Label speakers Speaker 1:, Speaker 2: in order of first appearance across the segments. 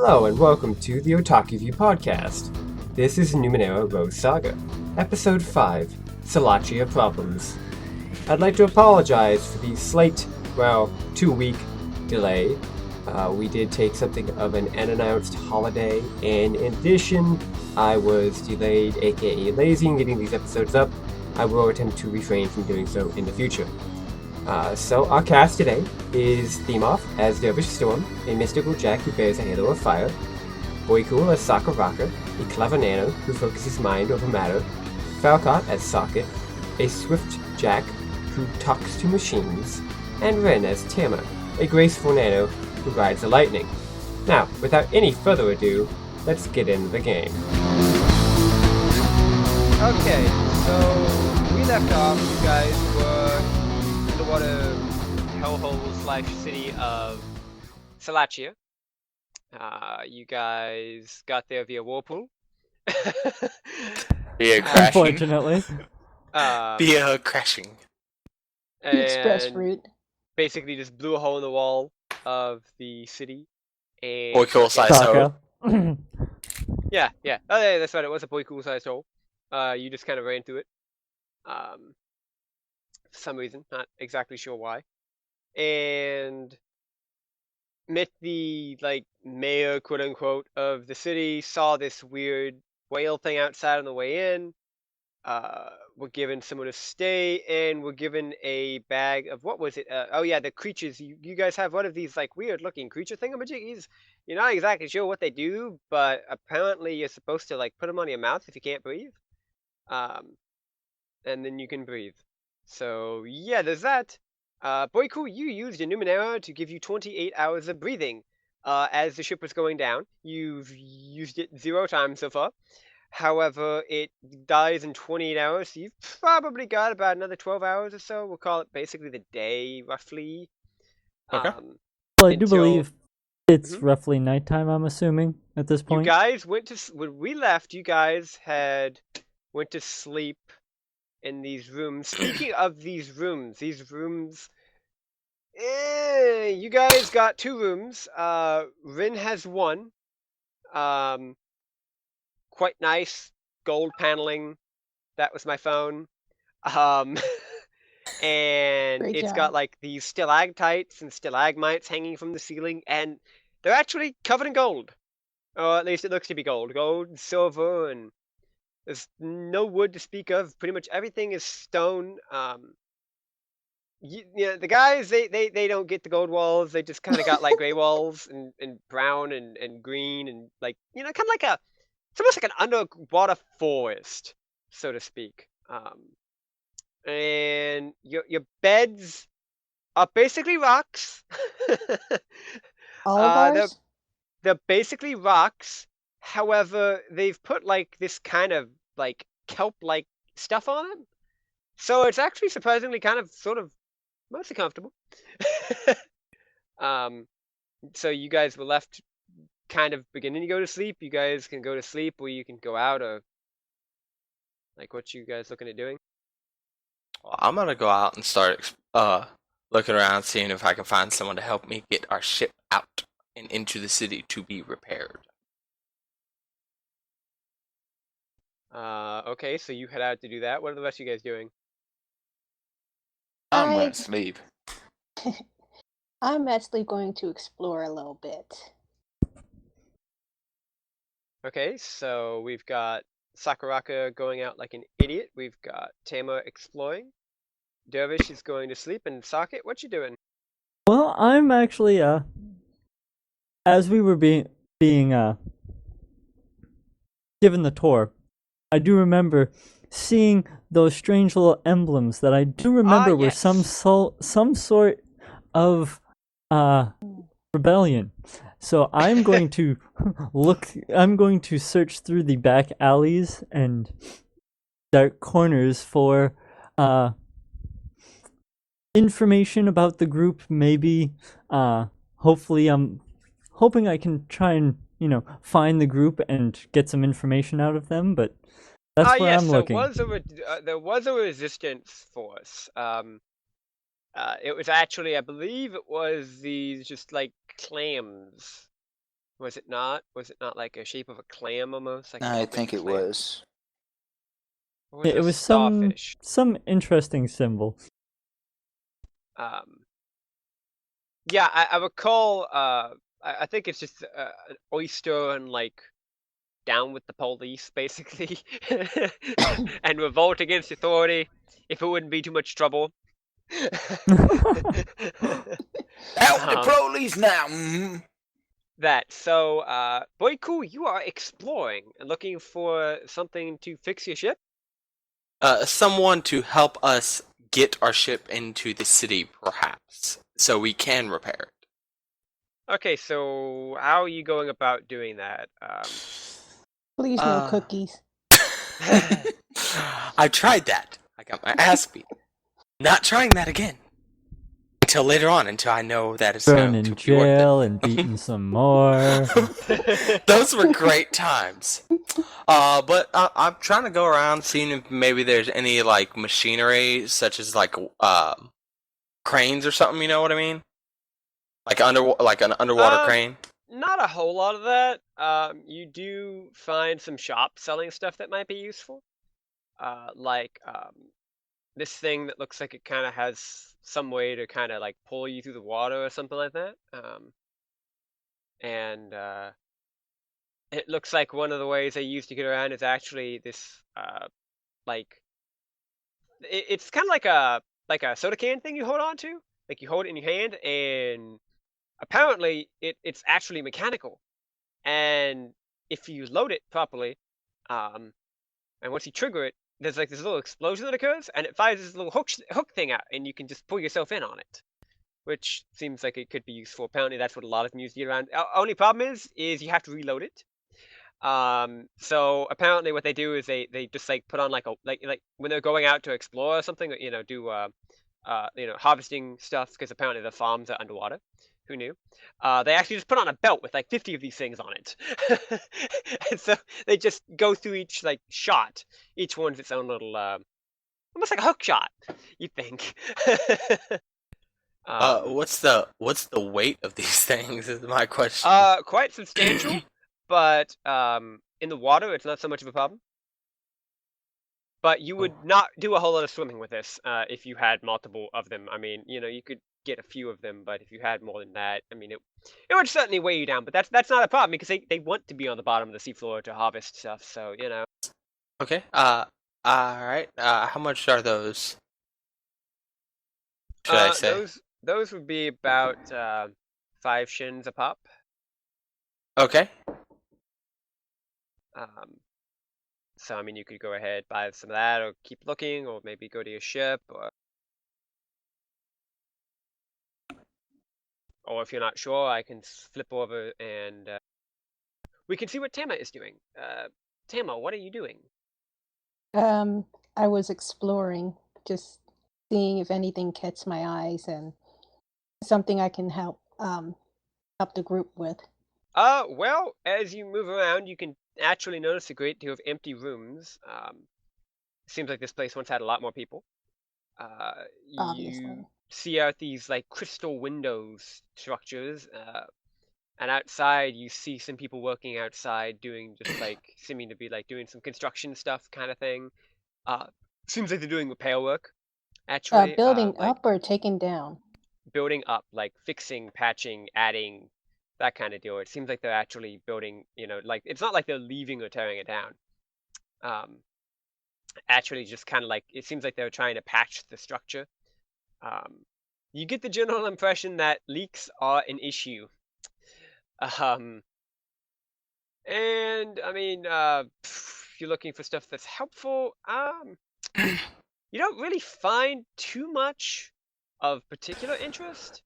Speaker 1: Hello and welcome to the Otaku View podcast. This is Numenera Rose Saga, Episode 5, Salachia Problems. I'd like to apologize for the slight, 2-week delay. We did take something of an unannounced holiday, and in addition, I was delayed, aka lazy, in getting these episodes up. I will attempt to refrain from doing so in the future. So our cast today is Themoth as Dervish Storm, a mystical jack who bears a halo of fire, Boycool as Sakuraka, a clever nano who focuses mind over matter, Falcott as Socket, a swift jack who talks to machines, and Ren as Tama, a graceful nano who rides the lightning. Now, without any further ado, let's get into the game.
Speaker 2: Okay, so we left off, you guys were in the water hellhole / city of Salachia. You guys got there via whirlpool.
Speaker 3: Via crashing.
Speaker 4: Unfortunately.
Speaker 3: Via crashing.
Speaker 5: The express route.
Speaker 2: Basically just blew a hole in the wall of the city. And
Speaker 3: Boy cool size hole.
Speaker 2: Yeah. Oh yeah, that's right, it was a boy cool size hole. You just kind of ran through it. For some reason, not exactly sure why. And met the mayor, quote unquote, of the city, saw this weird whale thing outside on the way in. Were given somewhere to stay, and were given a bag of, what was it? The creatures. You guys have one of these weird looking creature thingamajiggies. You're not exactly sure what they do, but apparently you're supposed to put them on your mouth if you can't breathe. And then you can breathe. So yeah, there's that. Boyku, you used a Numenera to give you 28 hours of breathing. As the ship was going down, you've used it 0 times so far. However, it dies in 28 hours, so you've probably got about another 12 hours or so. We'll call it basically the day, roughly.
Speaker 3: Okay.
Speaker 4: Well, I do believe it's roughly nighttime, I'm assuming, at this point.
Speaker 2: You guys when we left, you guys went to sleep in these rooms. Speaking of these rooms, you guys got 2 rooms. Rin has 1. Quite nice gold paneling. That was my phone. And it's got these stalactites and stalagmites hanging from the ceiling, and they're actually covered in gold. Or at least it looks to be gold. Gold, silver, and there's no wood to speak of. Pretty much everything is stone. The guys, they don't get the gold walls. They just kind of got gray walls and brown and green and kind of it's almost like an underwater forest, so to speak. And your beds are basically rocks.
Speaker 5: All of ours?
Speaker 2: They're basically rocks. However, they've put this kind of kelp-like stuff on them. So it's actually surprisingly kind of sort of mostly comfortable. So you guys were left kind of beginning to go to sleep. You guys can go to sleep, or you can go out, or what you guys looking at doing?
Speaker 3: Well, I'm gonna go out and start looking around, seeing if I can find someone to help me get our ship out and into the city to be repaired.
Speaker 2: Okay, so you head out to do that. What are the rest of you guys doing?
Speaker 3: I'm gonna sleep.
Speaker 5: I'm actually going to explore a little bit.
Speaker 2: Okay, so we've got Sakuraka going out like an idiot. We've got Tama exploring. Dervish is going to sleep. And Socket, what you doing?
Speaker 4: Well, I'm actually, as we were being given the tour, I do remember seeing those strange little emblems that I do remember were some sort of rebellion. So I'm going to search through the back alleys and dark corners for information about the group. Maybe, hopefully, I'm hoping I can try and find the group and get some information out of them. But that's where I'm looking.
Speaker 2: There was a resistance force. It was actually, I believe, it was these just clams Was it not? Was it not like a shape of a clam almost? Like an
Speaker 6: I
Speaker 2: open
Speaker 6: think it
Speaker 2: clam?
Speaker 6: was.
Speaker 2: Or was it
Speaker 4: It
Speaker 2: a
Speaker 4: was
Speaker 2: starfish?
Speaker 4: some interesting symbol.
Speaker 2: Yeah, I recall. I think it's just an oyster and like down with the police, basically, and revolt against authority if it wouldn't be too much trouble.
Speaker 6: Out the police now!
Speaker 2: That. So, Boyku, you are exploring and looking for something to fix your ship?
Speaker 3: Someone to help us get our ship into the city, perhaps, so we can repair it.
Speaker 2: Okay, so how are you going about doing that?
Speaker 5: Please no cookies.
Speaker 3: I tried that. I got my ass beat. Not trying that again. Until later on, until I know that it's
Speaker 4: Thrown
Speaker 3: going
Speaker 4: in
Speaker 3: to be worth
Speaker 4: jail and beaten some more.
Speaker 3: Those were great times. But I'm trying to go around seeing if maybe there's any like machinery, such as like cranes or something. You know what I mean? Like an underwater crane.
Speaker 2: Not a whole lot of that. You do find some shops selling stuff that might be useful. Like this thing that looks like it kind of has some way to kind of like pull you through the water or something like that. And it looks like one of the ways they use to get around is actually this like it's kind of like a soda can thing you hold on to. Like you hold it in your hand, and apparently it's actually mechanical. And if you load it properly, and once you trigger it, there's like this little explosion that occurs, and it fires this little hook thing out, and you can just pull yourself in on it, which seems like it could be useful. Apparently, that's what a lot of them use to get around. Only problem is you have to reload it. So apparently, what they do is they just like put on like when they're going out to explore or something, do harvesting stuff, because apparently the farms are underwater. Who knew? They actually just put on a belt with like 50 of these things on it. And so they just go through each like shot. Each one's its own little, almost like a hook shot, you think.
Speaker 3: What's the weight of these things is my question.
Speaker 2: Quite substantial, but in the water it's not so much of a problem. But you would not do a whole lot of swimming with this if you had multiple of them. I mean, you could get a few of them, but if you had more than that, I mean, it would certainly weigh you down. But that's not a problem, because they want to be on the bottom of the seafloor to harvest stuff. So
Speaker 3: Okay. All right. How much are those? Should I say?
Speaker 2: Those would be about 5 shins a pop.
Speaker 3: Okay.
Speaker 2: So I mean, you could go ahead, buy some of that, or keep looking, or maybe go to your ship, or if you're not sure, I can flip over and we can see what Tama is doing. Tama, what are you doing?
Speaker 5: I was exploring, just seeing if anything catch my eyes and something I can help the group with.
Speaker 2: Well, as you move around, you can actually notice a great deal of empty rooms. Seems like this place once had a lot more people.
Speaker 5: Obviously.
Speaker 2: You see out these like crystal windows structures, and outside you see some people working outside doing just like seeming to be like doing some construction stuff kind of thing. Seems like they're doing repair work. Actually,
Speaker 5: building up or taking down?
Speaker 2: Building up, like fixing, patching, adding, that kind of deal. It seems like they're actually building, like it's not like they're leaving or tearing it down. Actually, just kind of like it seems like they're trying to patch the structure. You get the general impression that leaks are an issue. And I mean, if you're looking for stuff that's helpful, you don't really find too much of particular interest.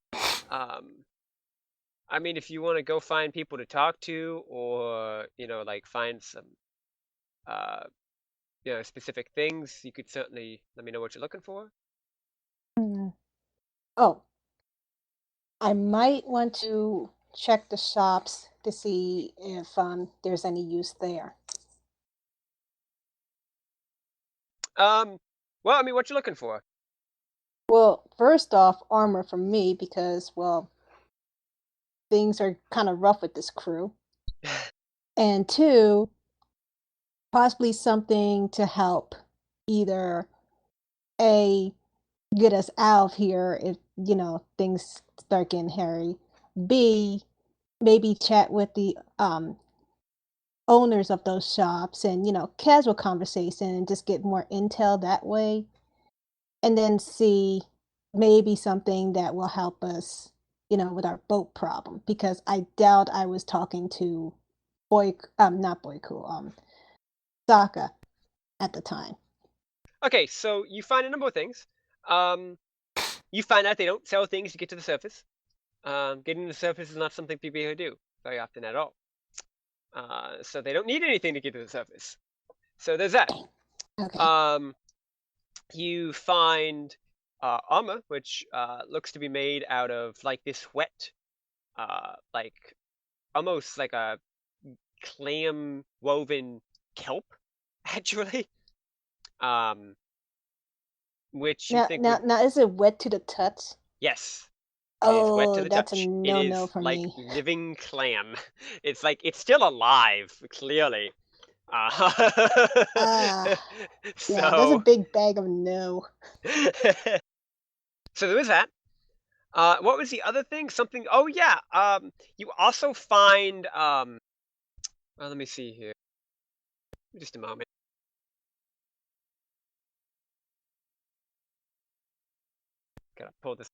Speaker 2: I mean, if you want to go find people to talk to, or like find some specific things, you could certainly let me know what you're looking for.
Speaker 5: Oh, I might want to check the shops to see if there's any use there.
Speaker 2: Well, I mean, what you looking for?
Speaker 5: Well, first off, armor for me, because, well, things are kind of rough with this crew. And 2, possibly something to help either A, get us out of here if, things start getting hairy. B, maybe chat with the owners of those shops and, casual conversation and just get more intel that way. And then C, maybe something that will help us, with our boat problem. Because I doubt I was talking to not Boyku, Saga at the time.
Speaker 2: Okay, so you find a number of things. You find out they don't sell things to get to the surface. Getting to the surface is not something people here do very often at all. So they don't need anything to get to the surface. So there's that.
Speaker 5: Okay.
Speaker 2: You find armor, which looks to be made out of like this wet, like almost like a clam woven kelp, actually. Which you think would...
Speaker 5: now, is it wet to the touch?
Speaker 2: Yes. It is wet to
Speaker 5: Oh,
Speaker 2: the
Speaker 5: that's
Speaker 2: touch.
Speaker 5: a
Speaker 2: It
Speaker 5: no-no
Speaker 2: is
Speaker 5: for
Speaker 2: like
Speaker 5: me.
Speaker 2: living clam. It's like it's still alive, clearly.
Speaker 5: Yeah, that's a big bag of no.
Speaker 2: So there is that. What was the other thing? Something. Oh yeah. You also find. Well, let me see here. Just a moment. Gotta pull this.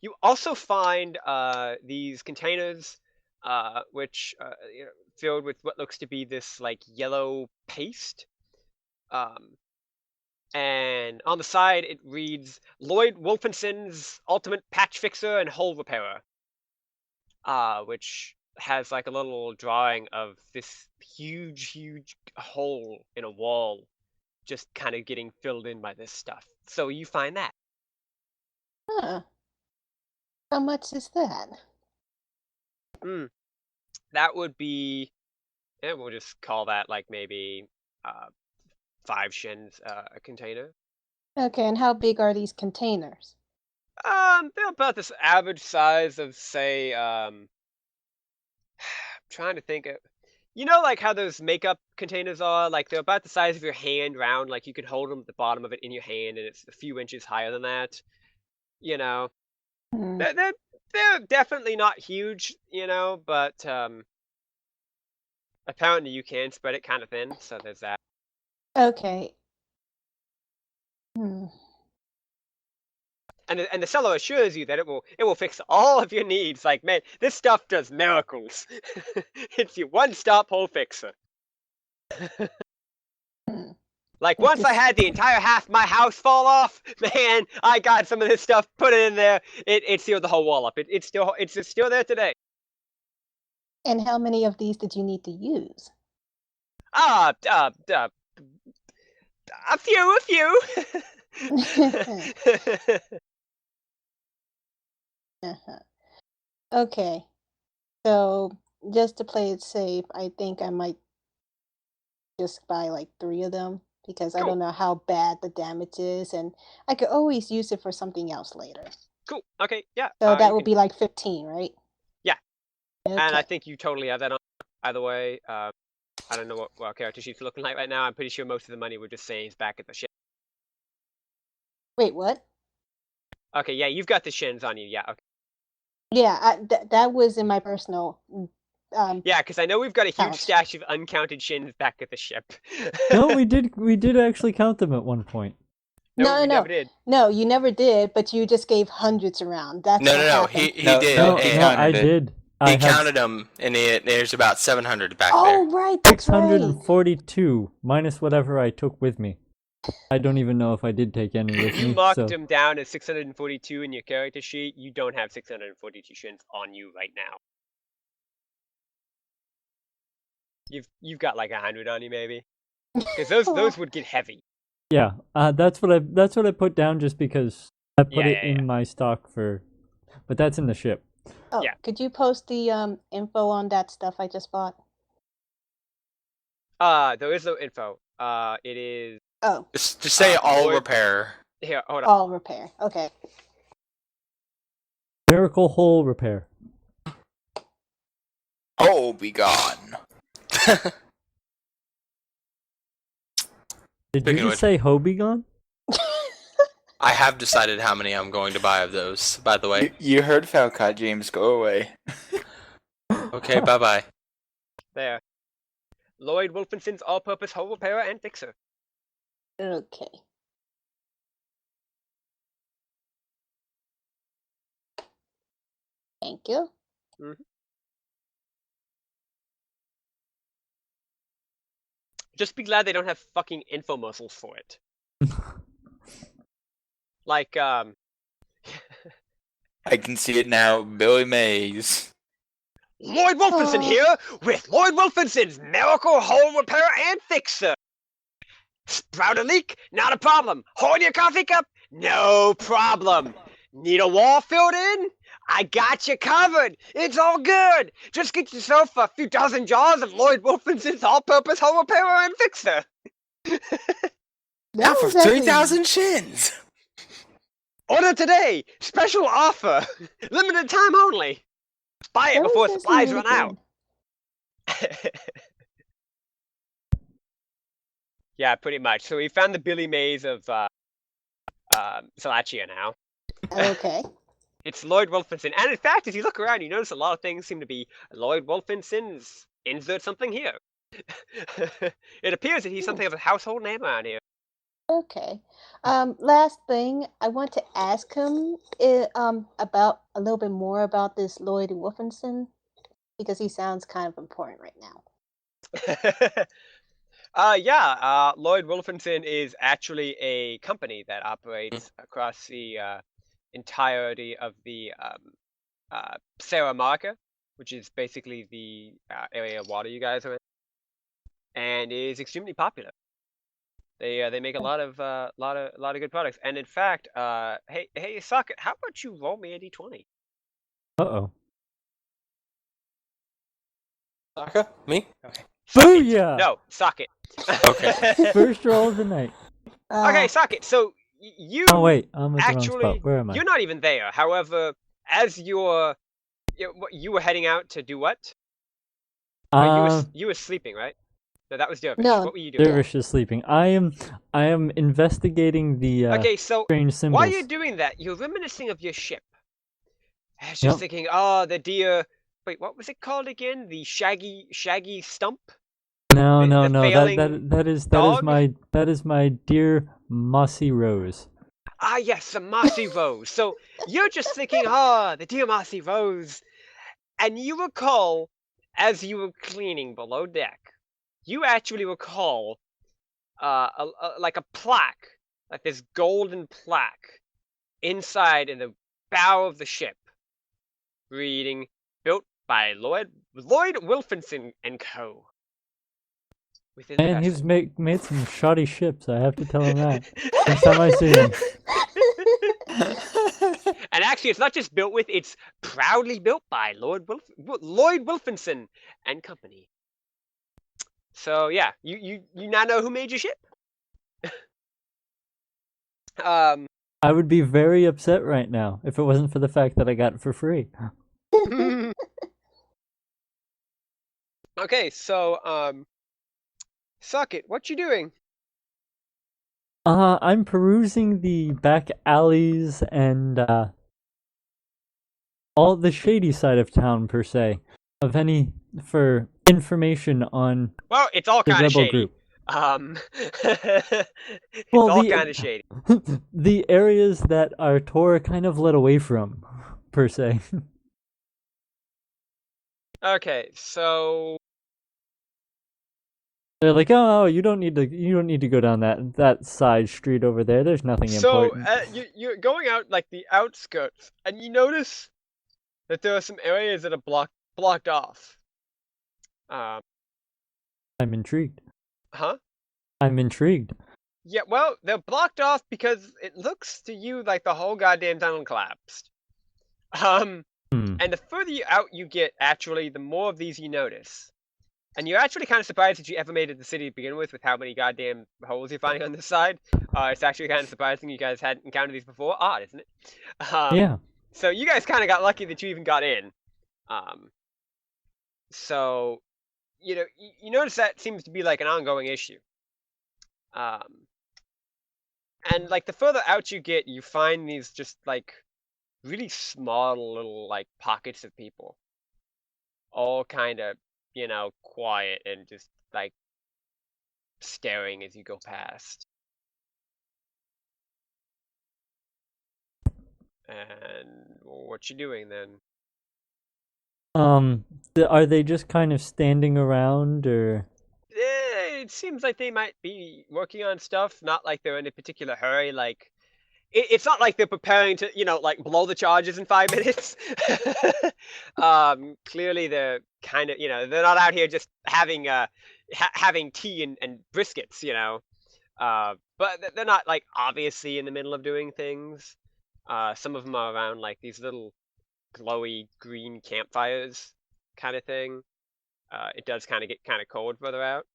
Speaker 2: You also find these containers, which filled with what looks to be this like yellow paste. And on the side it reads Lloyd Wolfenson's Ultimate Patch Fixer and Hole Repairer, which has like a little drawing of this huge hole in a wall just kind of getting filled in by this stuff. So you find that.
Speaker 5: Huh. How much is that?
Speaker 2: That would be, we'll just call that like maybe 5 shins a container.
Speaker 5: Okay, and how big are these containers?
Speaker 2: They're about this average size of, say, trying to think of, like how those makeup containers are, like they're about the size of your hand round, like you could hold them at the bottom of it in your hand, and it's a few inches higher than that.
Speaker 5: Hmm.
Speaker 2: They're definitely not huge, but apparently you can spread it kind of thin, so there's that.
Speaker 5: Okay.
Speaker 2: And the seller assures you that it will fix all of your needs. Like, man, this stuff does miracles. It's your one-stop hole fixer. Like, once I had the entire half of my house fall off, man, I got some of this stuff, put it in there, it sealed the whole wall up. It's still there today.
Speaker 5: And how many of these did you need to use?
Speaker 2: A few.
Speaker 5: Okay. So, just to play it safe, I think I might just buy like 3 of them because I
Speaker 2: Cool.
Speaker 5: don't know how bad the damage is, and I could always use it for something else later.
Speaker 2: Cool. Okay. Yeah.
Speaker 5: So that would be like 15, right?
Speaker 2: Yeah.
Speaker 5: Okay.
Speaker 2: And I think you totally have that on. Either way, I don't know what our character sheet's looking like right now. I'm pretty sure most of the money we're just saying is back at the ship.
Speaker 5: Wait, what?
Speaker 2: Okay. Yeah, you've got the shins on you. Yeah. Okay.
Speaker 5: Yeah, that was in my personal.
Speaker 2: Yeah, because I know we've got a huge
Speaker 5: Ouch.
Speaker 2: stash of uncounted shins back at the ship.
Speaker 4: No, we did actually count them at one point.
Speaker 2: No, we
Speaker 5: No.
Speaker 2: never did.
Speaker 5: No, you never did, but you just gave hundreds around. That's what
Speaker 3: No.
Speaker 5: happened.
Speaker 3: He
Speaker 6: No,
Speaker 3: did.
Speaker 6: no,
Speaker 4: No,
Speaker 6: he
Speaker 4: no, I
Speaker 6: counted it.
Speaker 4: did.
Speaker 3: He counted them, and there's about 700 back there.
Speaker 5: Oh, right, that's right.
Speaker 4: 642 minus whatever I took with me. I don't even know if I did take any with
Speaker 2: You
Speaker 4: me.
Speaker 2: marked
Speaker 4: so.
Speaker 2: them down as 642 in your character sheet. You don't have 642 shins on you right now. You've got like 100 on you maybe, because those would get heavy.
Speaker 4: Yeah, that's what I put down just because I put it in
Speaker 2: Yeah.
Speaker 4: my stock for, but that's in the ship.
Speaker 5: Oh,
Speaker 2: Yeah.
Speaker 5: Could you post the info on that stuff I just bought?
Speaker 2: There is no info. It is.
Speaker 5: Oh.
Speaker 3: Just say all
Speaker 2: Lloyd-
Speaker 3: repair.
Speaker 2: Here, hold on.
Speaker 5: All repair. Okay.
Speaker 4: Miracle hole repair.
Speaker 6: Oh, be gone.
Speaker 4: Did
Speaker 3: Speaking
Speaker 4: you
Speaker 3: of
Speaker 4: just say Hobie gone?
Speaker 3: I have decided how many I'm going to buy of those, by the way.
Speaker 6: You heard Falcott, James. Go away.
Speaker 3: Okay, bye-bye.
Speaker 2: There. Lloyd Wolfenson's all-purpose hole repairer and fixer.
Speaker 5: Okay. Thank you.
Speaker 2: Just be glad they don't have fucking infomercials for it. Like,
Speaker 6: I can see it now. Billy Mays.
Speaker 2: Lloyd Wolfenson here with Lloyd Wolfenson's Miracle Hole Repair and Fixer. Sprout a leak? Not a problem. Hold your coffee cup? No problem. Need a wall filled in? I got you covered. It's all good. Just get yourself a few dozen jars of Lloyd Wolfenson's all-purpose hole repair and fixer.
Speaker 3: Now for 3,000 shins!
Speaker 2: Order today. Special offer. Limited time only. Buy it before supplies run out. Yeah, pretty much. So we found the Billy Mays of Salachia now.
Speaker 5: Okay.
Speaker 2: It's Lloyd Wolfenson. And in fact, if you look around, you notice a lot of things seem to be Lloyd Wolfenson's insert something here. It appears that he's something of a household name around here.
Speaker 5: Okay. Last thing, I want to ask him about a little bit more about this Lloyd Wolfenson, because he sounds kind of important right now.
Speaker 2: Lloyd Wolfenson is actually a company that operates across the entirety of the Sarah Marca, which is basically the area of water you guys are in, and is extremely popular. They make a lot of good products, and in fact, hey Socket, how about you roll me a d20?
Speaker 4: Uh-oh.
Speaker 3: Saga? Me? Okay.
Speaker 4: Booyah!
Speaker 2: No, Socket.
Speaker 3: Okay.
Speaker 4: First roll of the night.
Speaker 2: Okay, Socket. So you
Speaker 4: Oh wait, I'm at the wrong
Speaker 2: actually
Speaker 4: spot. Where am I?
Speaker 2: you're not even there. However, as you were heading out to do what? You were sleeping, right? No, that was Dervish.
Speaker 5: No,
Speaker 2: What were you doing?
Speaker 4: Dervish is sleeping. I am investigating the
Speaker 2: Okay, so
Speaker 4: strange symbols.
Speaker 2: while you're doing that, you're reminiscing of your ship. I was just
Speaker 4: Yep.
Speaker 2: thinking, oh, the dear. Wait, what was it called again? The shaggy stump?
Speaker 4: No,
Speaker 2: the
Speaker 4: no, no.
Speaker 2: failing
Speaker 4: That is
Speaker 2: dog?
Speaker 4: my dear mossy rose.
Speaker 2: Ah, yes, the mossy rose. So you're just thinking, the dear mossy rose. And you recall, as you were cleaning below deck, you actually recall like a plaque, like this golden plaque, inside in the bow of the ship, reading, built by Lloyd Wilfinson and Co. Within the
Speaker 4: And he's
Speaker 2: vessel.
Speaker 4: made some shoddy ships. I have to tell him that. Next time I see him.
Speaker 2: And actually, it's not just built with; it's proudly built by Lloyd Wilfinson and Company. So yeah, you now know who made your ship.
Speaker 4: I would be very upset right now if it wasn't for the fact that I got it for free.
Speaker 2: Okay, so Socket, what you doing?
Speaker 4: I'm perusing the back alleys and all the shady side of town per se, for information on
Speaker 2: Well, it's all
Speaker 4: the
Speaker 2: kind of
Speaker 4: rebel
Speaker 2: shady.
Speaker 4: group.
Speaker 2: It's
Speaker 4: Well,
Speaker 2: all
Speaker 4: the-
Speaker 2: kind of shady.
Speaker 4: The areas that our tour kind of led away from, per se.
Speaker 2: Okay, so
Speaker 4: They're like, oh, you don't need to go down that side street over there. There's nothing important.
Speaker 2: you're going out like the outskirts, and you notice that there are some areas that are blocked off.
Speaker 4: I'm intrigued.
Speaker 2: Huh?
Speaker 4: I'm intrigued.
Speaker 2: Yeah, well, they're blocked off because it looks to you like the whole goddamn tunnel collapsed.
Speaker 4: Hmm.
Speaker 2: And the further out you get, actually, the more of these you notice. And you're actually kind of surprised that you ever made it to the city to begin with how many goddamn holes you're finding on this side. It's actually kind of surprising you guys hadn't encountered these before. Odd, isn't it?
Speaker 4: Yeah.
Speaker 2: So you guys kind of got lucky that you even got in. So, you notice that seems to be like an ongoing issue. And like the further out you get, you find these just like really small little like pockets of people, all kind of, quiet and just like staring as you go past. And what you doing then?
Speaker 4: Are they just kind of standing around, or?
Speaker 2: It seems like they might be working on stuff, not like they're in a particular hurry. Like, it's not like they're preparing to, like blow the charges in 5 minutes. Clearly they're kind of, they're not out here just having having tea and briskets, but they're not like obviously in the middle of doing things. Some of them are around like these little glowy green campfires kind of thing. It does kind of get kind of cold further out.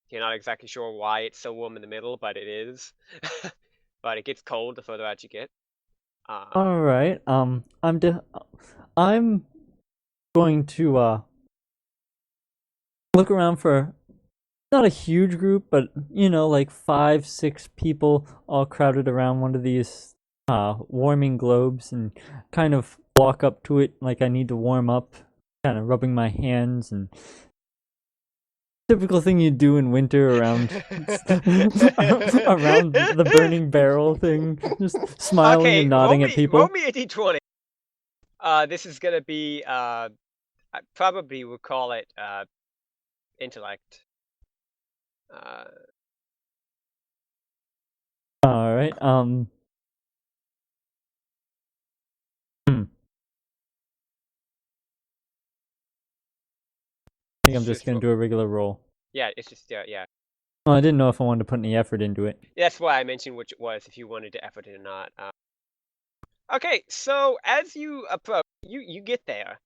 Speaker 2: You're not exactly sure why it's so warm in the middle, but it is. But it gets cold the further out you get.
Speaker 4: All right. I'm going to look around for not a huge group, but like 5-6 people all crowded around one of these warming globes, and kind of walk up to it like I need to warm up, kind of rubbing my hands, and typical thing you do in winter around around the burning barrel thing, just smiling
Speaker 2: Okay,
Speaker 4: and nodding at people.
Speaker 2: Roll me a d20. This is gonna be I probably would call it intellect.
Speaker 4: All right. I think I'm just gonna do a regular roll.
Speaker 2: Yeah, it's just yeah.
Speaker 4: Well, I didn't know if I wanted to put any effort into it.
Speaker 2: That's why I mentioned which it was, if you wanted to effort it or not. Okay, so as you approach, you get there,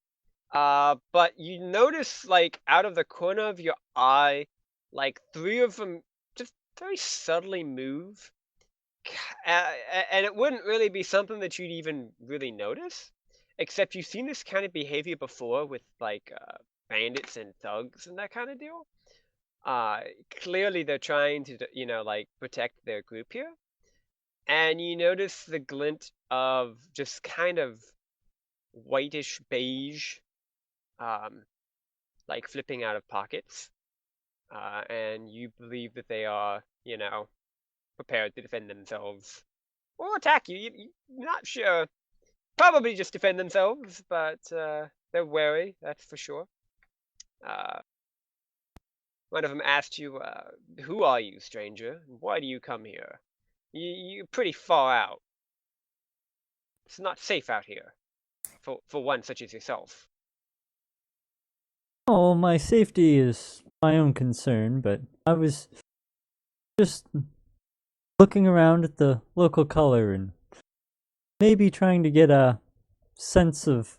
Speaker 2: but you notice like out of the corner of your eye, like 3 of them just very subtly move, and it wouldn't really be something that you'd even really notice, except you've seen this kind of behavior before with like bandits and thugs and that kind of deal. Clearly they're trying to, like protect their group here. And you notice the glint of just kind of whitish beige, like flipping out of pockets. And you believe that they are, prepared to defend themselves or attack you. You're not sure. Probably just defend themselves, but they're wary, that's for sure. One of them asked you, who are you, stranger? Why do you come here? You're pretty far out. It's not safe out here, for one such as yourself.
Speaker 4: Oh, my safety is my own concern, but I was just looking around at the local color and maybe trying to get a sense of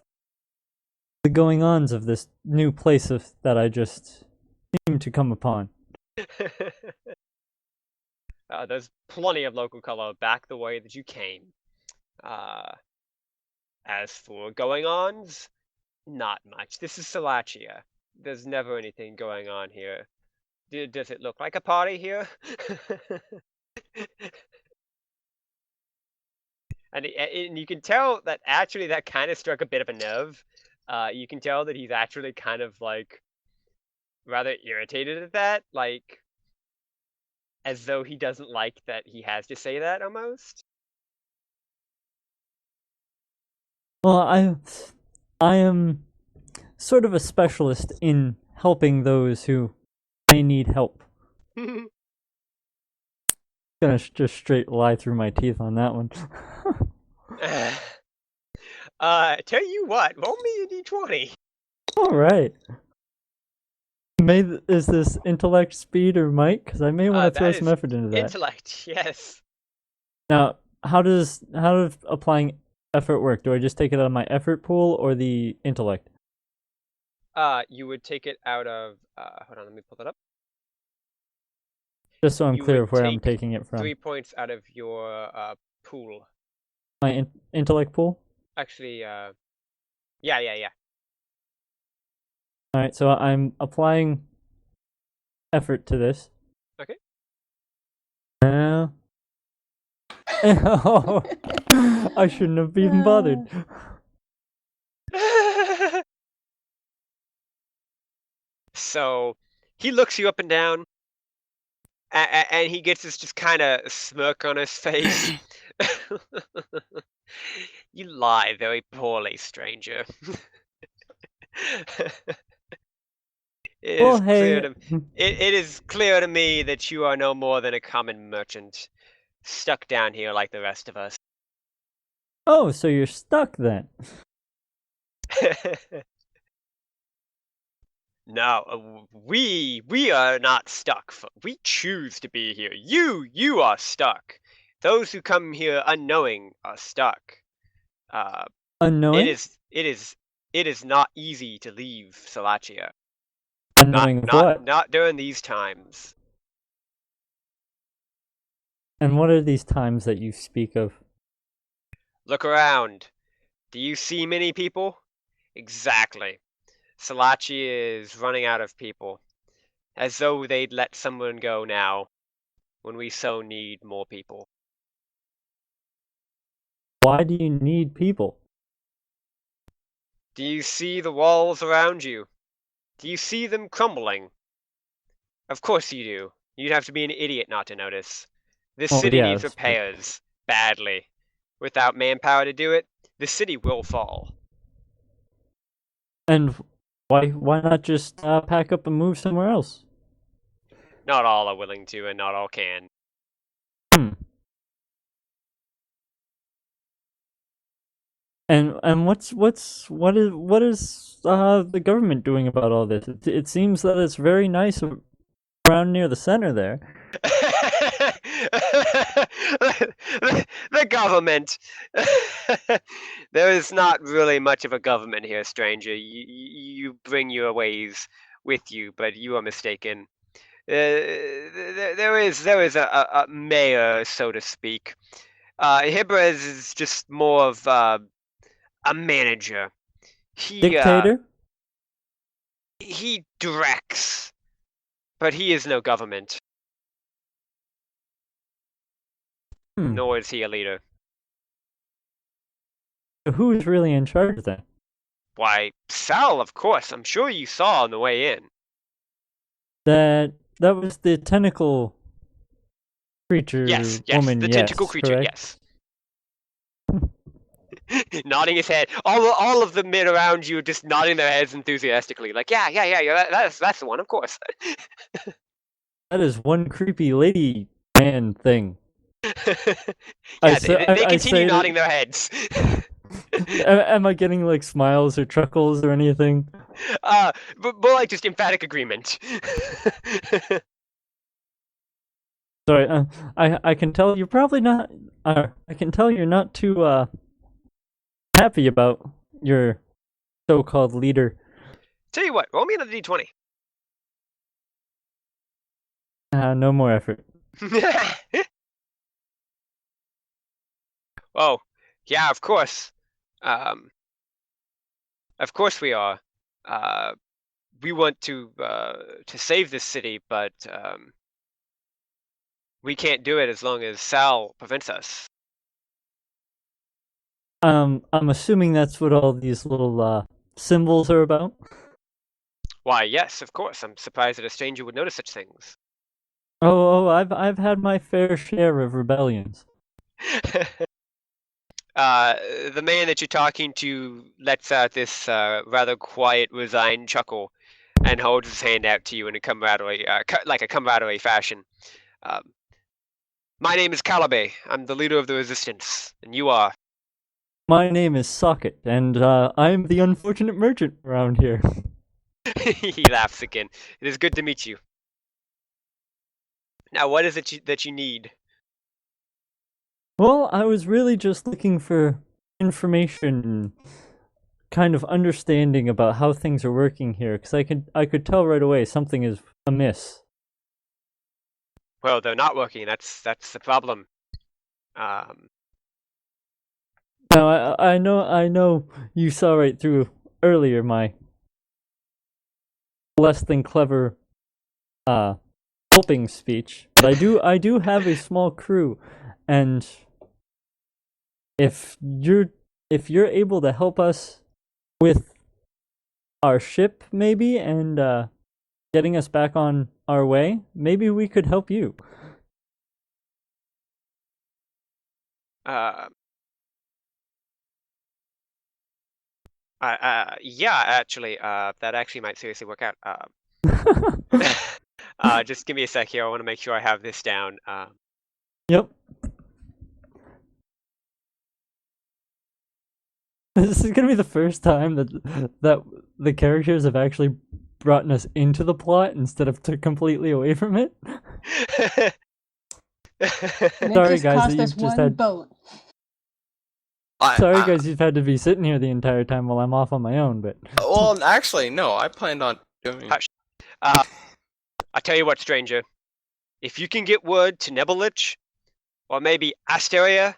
Speaker 4: the going-ons of this new place that I just seemed to come upon.
Speaker 2: There's plenty of local color back the way that you came. As for going-ons, not much. This is Salachia. There's never anything going on here. Does it look like a party here? And you can tell that actually that kind of struck a bit of a nerve. You can tell that he's actually kind of like rather irritated at that, like as though he doesn't like that he has to say that almost.
Speaker 4: Well, I am sort of a specialist in helping those who may need help. Gonna just straight lie through my teeth on that one.
Speaker 2: Tell you what, roll me a d20.
Speaker 4: All right. Is this intellect, speed, or might? Because I may want to throw some effort into that.
Speaker 2: Intellect, yes.
Speaker 4: Now, how does applying effort work? Do I just take it out of my effort pool or the intellect?
Speaker 2: You would take it out of. Hold on, let me pull that up.
Speaker 4: Just so I'm
Speaker 2: You
Speaker 4: clear
Speaker 2: would
Speaker 4: of where I'm
Speaker 2: take
Speaker 4: taking it from.
Speaker 2: 3 points out of your pool.
Speaker 4: My intellect pool?
Speaker 2: Actually, yeah.
Speaker 4: Alright, so I'm applying effort to this.
Speaker 2: Okay.
Speaker 4: Oh, I shouldn't have even bothered.
Speaker 2: So he looks you up and down, and he gets this just kind of smirk on his face. You lie very poorly, stranger.
Speaker 4: Well, hey.
Speaker 2: It is clear to me that you are no more than a common merchant, stuck down here like the rest of us.
Speaker 4: Oh, so you're stuck then?
Speaker 2: No, we are not stuck. We choose to be here. You are stuck. Those who come here unknowing are stuck.
Speaker 4: Unknowing?
Speaker 2: It is not easy to leave Salachia.
Speaker 4: Unknowing of what?
Speaker 2: Not during these times.
Speaker 4: And what are these times that you speak of?
Speaker 2: Look around. Do you see many people? Exactly. Salachia is running out of people. As though they'd let someone go now, when we so need more people.
Speaker 4: Why do you need people?
Speaker 2: Do you see the walls around you? Do you see them crumbling? Of course you do. You'd have to be an idiot not to notice. This city needs
Speaker 4: that's true.
Speaker 2: repairs. Badly. Without manpower to do it, the city will fall.
Speaker 4: And why not just pack up and move somewhere else?
Speaker 2: Not all are willing to, and not all can.
Speaker 4: And what is the government doing about all this? It seems that it's very nice around near the center there.
Speaker 2: The government. There is not really much of a government here, stranger. You bring your ways with you, but you are mistaken. There is a mayor, so to speak. Hibrez is just more of a manager.
Speaker 4: Dictator?
Speaker 2: He directs, but he is no government. Nor is he a leader.
Speaker 4: Who is really in charge then?
Speaker 2: Why, Sal, of course. I'm sure you saw on the way in.
Speaker 4: That was the tentacle creature woman.
Speaker 2: The
Speaker 4: yes,
Speaker 2: tentacle creature,
Speaker 4: correct?
Speaker 2: yes. Nodding his head. All of the men around you just nodding their heads enthusiastically. Like, yeah, that's the one, of course.
Speaker 4: That is one creepy lady man thing.
Speaker 2: They continue nodding their heads.
Speaker 4: Am I getting like smiles or chuckles or anything?
Speaker 2: But more like just emphatic agreement.
Speaker 4: Sorry, I can tell you're probably not. I can tell you're not too happy about your so-called leader.
Speaker 2: Tell you what, roll me another d20.
Speaker 4: No more effort.
Speaker 2: Oh, yeah, of course. Of course we are. We want to save this city, but we can't do it as long as Sal prevents us.
Speaker 4: I'm assuming that's what all these little symbols are about.
Speaker 2: Why, yes, of course. I'm surprised that a stranger would notice such things.
Speaker 4: Oh, I've had my fair share of rebellions.
Speaker 2: The man that you're talking to lets out this rather quiet, resigned chuckle and holds his hand out to you in a camaraderie, like a camaraderie fashion. My name is Calabe. I'm the leader of the resistance, and you are?
Speaker 4: My name is Socket, and I'm the unfortunate merchant around here.
Speaker 2: He laughs again. It is good to meet you. Now, what is it that you need?
Speaker 4: Well, I was really just looking for information, kind of understanding about how things are working here, because I could tell right away something is amiss.
Speaker 2: Well, they're not working. That's the problem.
Speaker 4: Now I know you saw right through earlier my less than clever helping speech, but I do have a small crew, and if you're able to help us with our ship maybe and getting us back on our way, maybe we could help you.
Speaker 2: Yeah, actually, that actually might seriously work out. Just give me a sec here. I want to make sure I have this down.
Speaker 4: Yep. This is gonna be the first time that the characters have actually brought us into the plot instead of completely away from it.
Speaker 5: And
Speaker 4: Sorry,
Speaker 5: it just
Speaker 4: guys,
Speaker 5: cost
Speaker 4: that
Speaker 5: us
Speaker 4: you've just
Speaker 5: one
Speaker 4: had-
Speaker 5: boat.
Speaker 4: Sorry, guys, you've had to be sitting here the entire time while I'm off on my own, but
Speaker 3: Well, actually, no. I planned on doing.
Speaker 2: Hush. I tell you what, stranger. If you can get word to Nebelich, or maybe Asteria,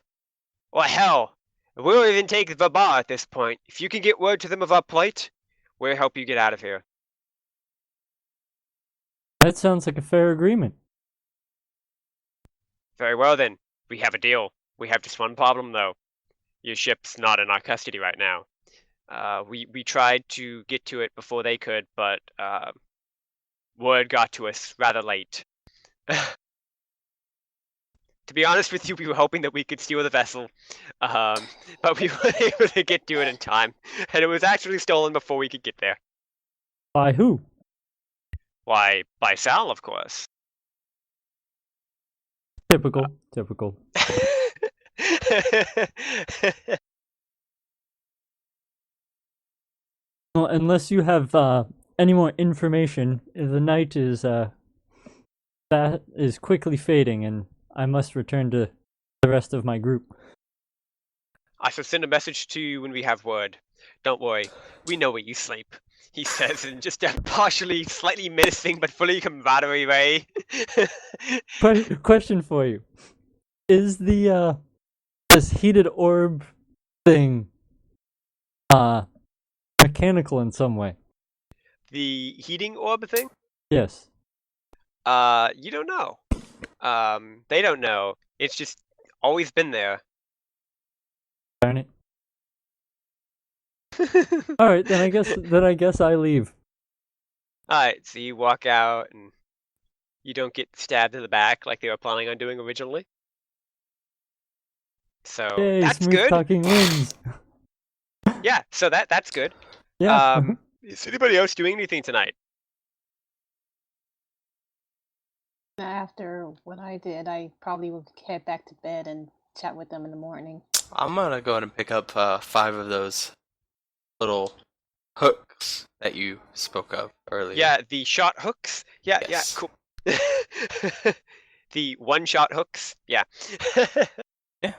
Speaker 2: or hell, we'll even take the bar at this point. If you can get word to them of our plight, we'll help you get out of here.
Speaker 4: that sounds like a fair agreement.
Speaker 2: Very well then. We have a deal. We have just one problem though. Your ship's not in our custody right now. We tried to get to it before they could, but word got to us rather late. To be honest with you, we were hoping that we could steal the vessel, but we weren't able to get to it in time, and it was actually stolen before we could get there.
Speaker 4: By who?
Speaker 2: Why, by Sal, of course.
Speaker 4: Typical. Well, unless you have any more information, the night is that is quickly fading, and I must return to the rest of my group.
Speaker 2: I shall send a message to you when we have word. Don't worry, we know where you sleep, he says in just a partially, slightly menacing but fully camaraderie way.
Speaker 4: Question for you: is the this heated orb thing mechanical in some way?
Speaker 2: The heating orb thing?
Speaker 4: Yes.
Speaker 2: You don't know. They don't know. It's just always been there.
Speaker 4: Darn it. All right, then I guess I leave.
Speaker 2: Alright, so you walk out and you don't get stabbed in the back like they were planning on doing originally. So
Speaker 4: Yay,
Speaker 2: that's
Speaker 4: smooth
Speaker 2: good.
Speaker 4: talking wins.
Speaker 2: Yeah, so that's good.
Speaker 4: Yeah.
Speaker 2: Is anybody else doing anything tonight?
Speaker 5: After what I did, I probably will head back to bed and chat with them in the morning.
Speaker 3: I'm gonna go ahead and pick up 5 of those little hooks that you spoke of earlier.
Speaker 2: Yeah, the shot hooks. Yeah,
Speaker 3: Yes.
Speaker 2: cool. The one-shot hooks. Yeah.
Speaker 3: Yeah.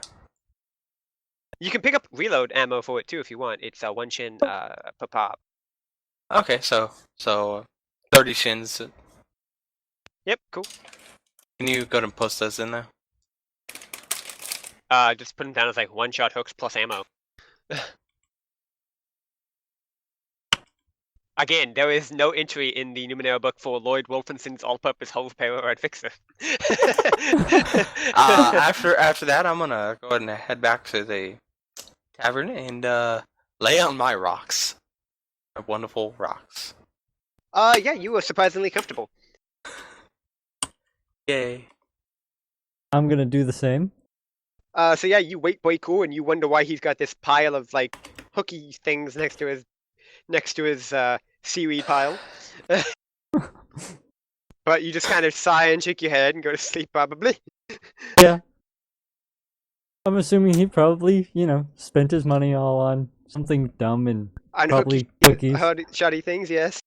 Speaker 2: You can pick up reload ammo for it too if you want. It's one shin per pop.
Speaker 3: Okay, so 30 shins.
Speaker 2: Yep, cool.
Speaker 3: Can you go ahead and post those in there?
Speaker 2: Just put them down as like one-shot hooks plus ammo. Again, there is no entry in the Numenera book for Lloyd Wolfenson's all-purpose hull repair or fixer.
Speaker 3: After that, I'm gonna go ahead and head back to the tavern and lay on my rocks. My wonderful rocks.
Speaker 2: Yeah, you were surprisingly comfortable.
Speaker 3: Yay.
Speaker 2: Uh,
Speaker 4: I'm gonna do the same.
Speaker 2: So yeah, you wait Boyku and you wonder why he's got this pile of like hooky things next to his seaweed pile. But you just kind of sigh and shake your head and go to sleep probably.
Speaker 4: Yeah. I'm assuming he probably, spent his money all on something dumb and
Speaker 2: On
Speaker 4: probably
Speaker 2: hooky,
Speaker 4: cookies.
Speaker 2: shoddy things, yes.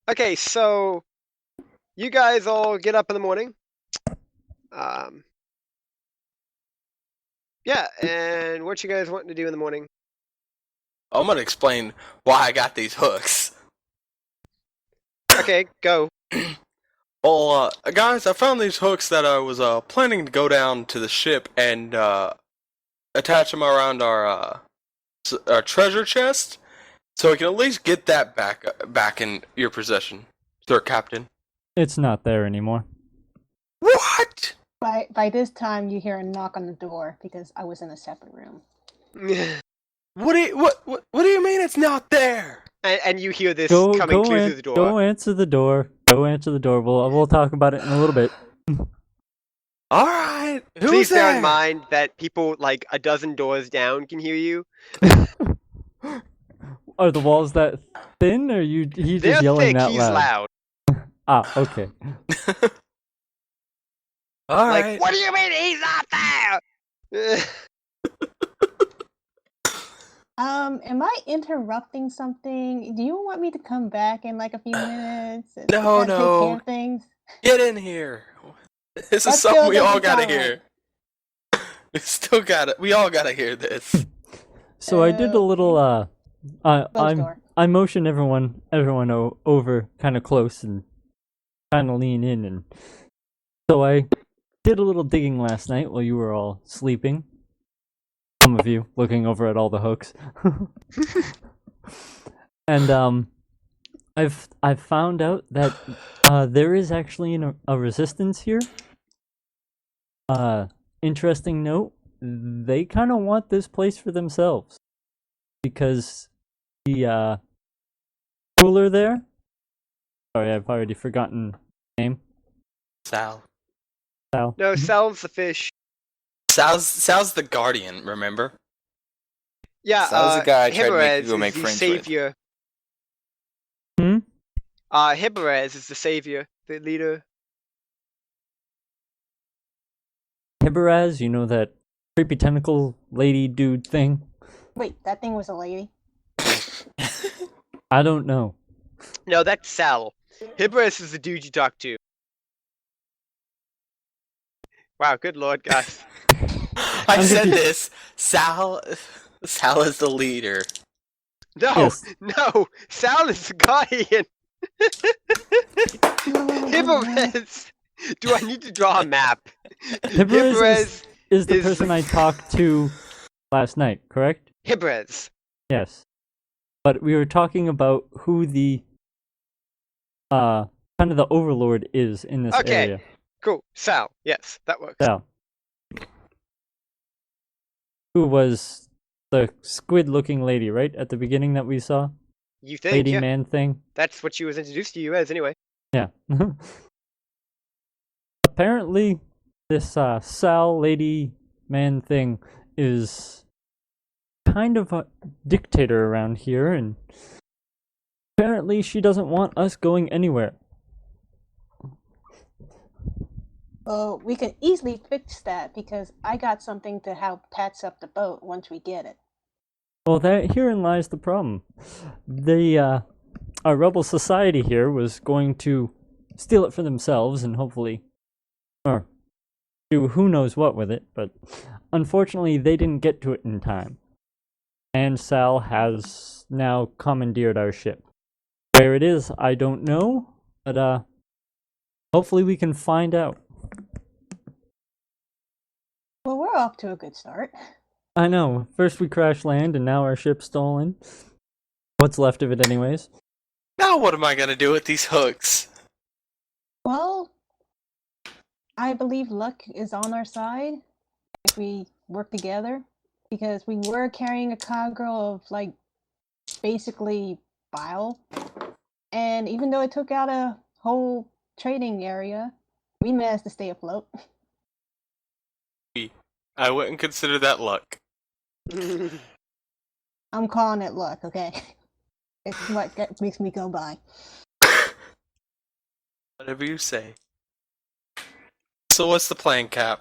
Speaker 2: Okay, so you guys all get up in the morning. Yeah, and what you guys wanting to do in the morning?
Speaker 3: I'm gonna explain why I got these hooks.
Speaker 2: Okay, go.
Speaker 3: Well, guys, I found these hooks that I was planning to go down to the ship and attach them around our treasure chest, so we can at least get that back in your possession, sir, Captain.
Speaker 4: It's not there anymore.
Speaker 3: What?
Speaker 5: By this time, you hear a knock on the door because I was in a separate room.
Speaker 3: What do you mean it's not there?
Speaker 2: And you hear this
Speaker 4: Go
Speaker 2: coming clear through the door.
Speaker 4: Go answer the door. Go answer the door. We'll talk about it in a little bit.
Speaker 3: All right. Who's
Speaker 2: Please bear
Speaker 3: there?
Speaker 2: in mind that people like a dozen doors down can hear you.
Speaker 4: Are the walls that thin, or he just
Speaker 2: They're
Speaker 4: yelling
Speaker 2: thick,
Speaker 4: that
Speaker 2: he's
Speaker 4: loud?
Speaker 2: loud.
Speaker 4: Ah, okay.
Speaker 3: All
Speaker 2: Like,
Speaker 3: right.
Speaker 2: what do you mean he's not there?
Speaker 5: Am I interrupting something? Do you want me to come back in like a few minutes?
Speaker 3: No,
Speaker 5: Take care
Speaker 3: no.
Speaker 5: of things?
Speaker 3: Get in here. This is
Speaker 5: Let's
Speaker 3: something
Speaker 5: go,
Speaker 3: we all
Speaker 5: doesn't
Speaker 3: gotta
Speaker 5: sound
Speaker 3: hear. We still got it. We all gotta hear this.
Speaker 4: So I did a little.
Speaker 5: Close door.
Speaker 4: I motioned everyone over kind of close and kind of lean in, and so I did a little digging last night while you were all sleeping. Some of you looking over at all the hooks, and I've found out that there is actually a resistance here. Interesting note: they kind of want this place for themselves because the ruler there. Sorry, I've already forgotten the name.
Speaker 3: Sal.
Speaker 4: Sal.
Speaker 2: No, Sal's the fish.
Speaker 3: Sal's the guardian, remember?
Speaker 2: Yeah,
Speaker 6: Sal's the guy I tried to make
Speaker 2: Hiberez
Speaker 6: you go make
Speaker 2: is the
Speaker 6: friends with.
Speaker 2: savior.
Speaker 4: Hmm?
Speaker 2: Hiberez is the savior, the leader.
Speaker 4: Hiberaz, you know that creepy tentacle lady dude thing?
Speaker 5: Wait, that thing was a lady?
Speaker 4: I don't know.
Speaker 2: No, that's Sal. Hiberez is the dude you talk to. Wow, good lord, guys.
Speaker 3: I said this. Sal is the leader.
Speaker 2: No,
Speaker 4: Yes.
Speaker 2: no, Sal is the guardian. Hiberez. Do I need to draw a map?
Speaker 4: Hiberez is the
Speaker 2: is-
Speaker 4: person I talked to last night, correct?
Speaker 2: Hiberez.
Speaker 4: Yes. But we were talking about who the kind of the overlord is in this
Speaker 2: Okay.
Speaker 4: area.
Speaker 2: Cool. Sal. Yes, that works.
Speaker 4: Sal. Who was the squid-looking lady, right? At the beginning that we saw?
Speaker 2: You think?
Speaker 4: Lady
Speaker 2: Yeah.
Speaker 4: man thing?
Speaker 2: That's what she was introduced to you as, anyway.
Speaker 4: Yeah. Apparently, this Sal lady man thing is kind of a dictator around here, and apparently she doesn't want us going anywhere.
Speaker 5: Well, we can easily fix that because I got something to help patch up the boat once we get it.
Speaker 4: Well, herein lies the problem. The our rebel society here was going to steal it for themselves and hopefully, or do who knows what with it, but unfortunately they didn't get to it in time. And Sal has now commandeered our ship. Where it is, I don't know, but hopefully we can find out.
Speaker 5: Well, we're off to a good start.
Speaker 4: I know. First we crash land and now our ship's stolen. What's left of it anyways.
Speaker 3: Now what am I gonna do with these hooks?
Speaker 5: Well, I believe luck is on our side if we work together because we were carrying a cargo of like basically bile, and even though it took out a whole trading area, we managed to stay afloat.
Speaker 3: I wouldn't consider that luck.
Speaker 5: I'm calling it luck, okay? It's what makes me go by.
Speaker 3: Whatever you say. So what's the plan, Cap?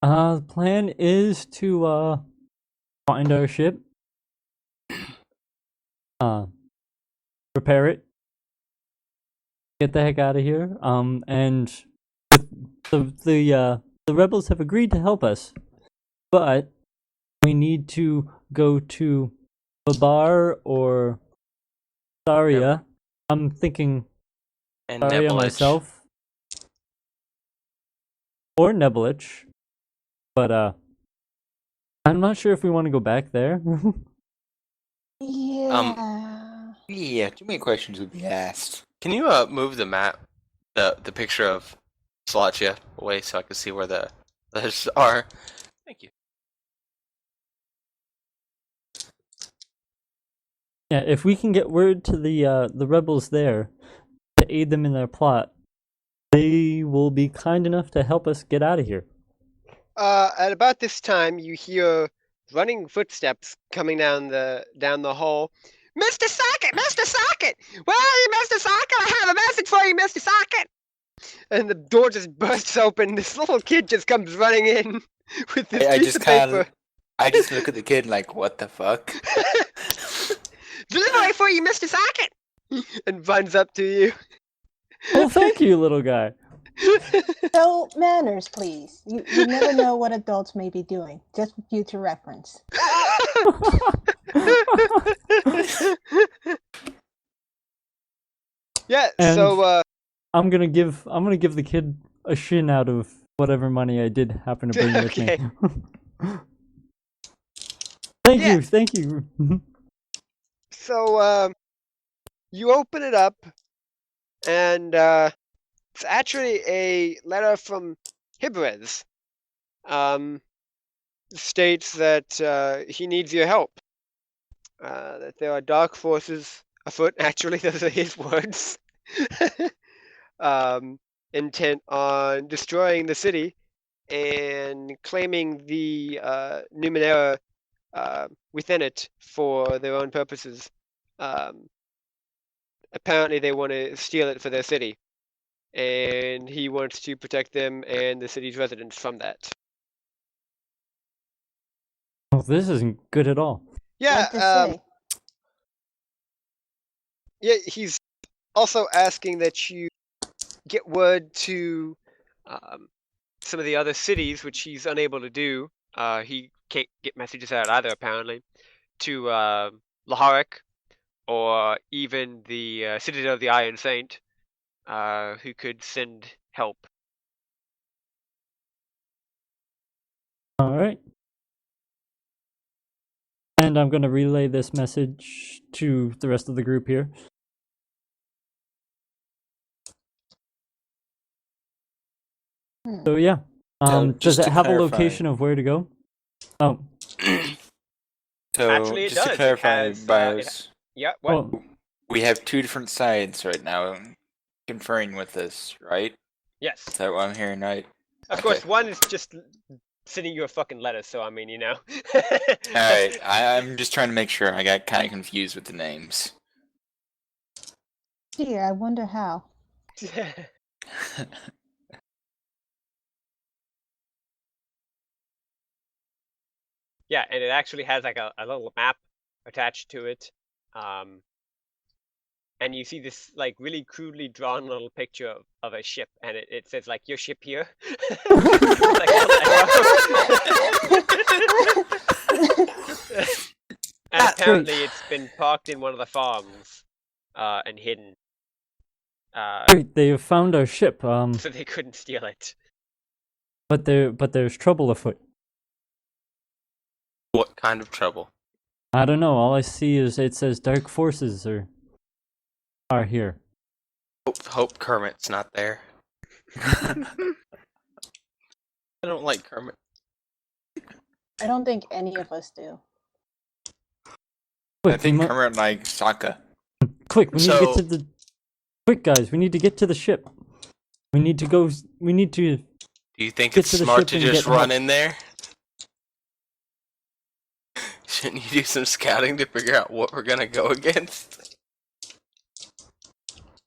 Speaker 4: The plan is to find our ship, repair it, get the heck out of here. And the rebels have agreed to help us but we need to go to Babar or Saria. I'm thinking
Speaker 3: And
Speaker 4: Saria
Speaker 3: Nebulich.
Speaker 4: myself. Or Nebulich. But I'm not sure if we want to go back there.
Speaker 5: Yeah.
Speaker 6: Yeah, too many questions would be asked.
Speaker 3: Can you move the map, the picture of Salachia away so I can see where the others are? Thank you.
Speaker 4: Yeah, if we can get word to the rebels there to aid them in their plot, they will be kind enough to help us get out of here.
Speaker 2: At about this time, you hear running footsteps coming down the hall. Mr. Socket! Mr. Socket! Where are you, Mr. Socket? I have a message for you, Mr. Socket! And the door just bursts open. This little kid just comes running in with this
Speaker 6: I
Speaker 2: piece
Speaker 6: just
Speaker 2: of paper.
Speaker 6: kinda- I just look at the kid like, what the fuck?
Speaker 2: Delivery for you, Mr. Socket! And runs up to you.
Speaker 4: Oh, thank you, little guy.
Speaker 5: So, manners, please. You never know what adults may be doing, just for future reference.
Speaker 2: Yeah,
Speaker 4: And-
Speaker 2: so,
Speaker 4: I'm gonna give the kid a shin out of whatever money I did happen to bring
Speaker 2: Okay.
Speaker 4: with me. Thank
Speaker 2: Yeah.
Speaker 4: you, thank you.
Speaker 2: So, you open it up, and it's actually a letter from Hibrez. States that he needs your help. That there are dark forces afoot. Actually, those are his words. Intent on destroying the city and claiming the Numenera within it for their own purposes. Apparently, they want to steal it for their city, and he wants to protect them and the city's residents from that.
Speaker 4: Oh, this isn't good at all.
Speaker 2: Yeah,
Speaker 5: What to say?
Speaker 2: yeah. He's also asking that you get word to some of the other cities, which he's unable to do. He can't get messages out either, apparently, to Laharic or even the Citadel of the Iron Saint, who could send help.
Speaker 4: All right. And I'm gonna relay this message to the rest of the group here. So yeah, does
Speaker 6: just
Speaker 4: it
Speaker 6: to
Speaker 4: have a
Speaker 6: clarify-
Speaker 4: location of where to go? Oh,
Speaker 6: So,
Speaker 2: Actually, it
Speaker 6: just
Speaker 2: does.
Speaker 6: to
Speaker 2: It
Speaker 6: clarify,
Speaker 2: has,
Speaker 6: Bios,
Speaker 2: Yeah, what?
Speaker 4: oh,
Speaker 6: we have two different sides right now conferring with this, right?
Speaker 2: Yes.
Speaker 6: Is that what I'm hearing, right?
Speaker 2: Of
Speaker 6: Okay.
Speaker 2: course, one is just sending you a fucking letter, so I mean,
Speaker 6: Alright, I'm just trying to make sure. I got kind of confused with the names.
Speaker 5: Dear, I wonder how.
Speaker 2: Yeah, and it actually has like a little map attached to it. And you see this like really crudely drawn little picture of a ship, and it says like your ship here. Like, and apparently it's been parked in one of the farms and hidden.
Speaker 4: great! They have found our ship.
Speaker 2: So they couldn't steal it.
Speaker 4: But there's trouble afoot.
Speaker 3: What kind of trouble?
Speaker 4: I don't know. All I see is it says dark forces are here.
Speaker 3: Hope Kermit's not there. I don't like Kermit.
Speaker 5: I don't think any of us do.
Speaker 6: I
Speaker 4: Quick,
Speaker 6: think Kermit like Saga.
Speaker 4: quick! We need to get
Speaker 3: So-
Speaker 4: to the. Quick, guys! We need to get to the ship. We need to go. We need to.
Speaker 3: Do you think
Speaker 4: Get
Speaker 3: it's
Speaker 4: to the
Speaker 3: smart
Speaker 4: ship
Speaker 3: to
Speaker 4: and
Speaker 3: just
Speaker 4: get
Speaker 3: run
Speaker 4: help.
Speaker 3: in there? Shouldn't you do some scouting to figure out what we're gonna go against?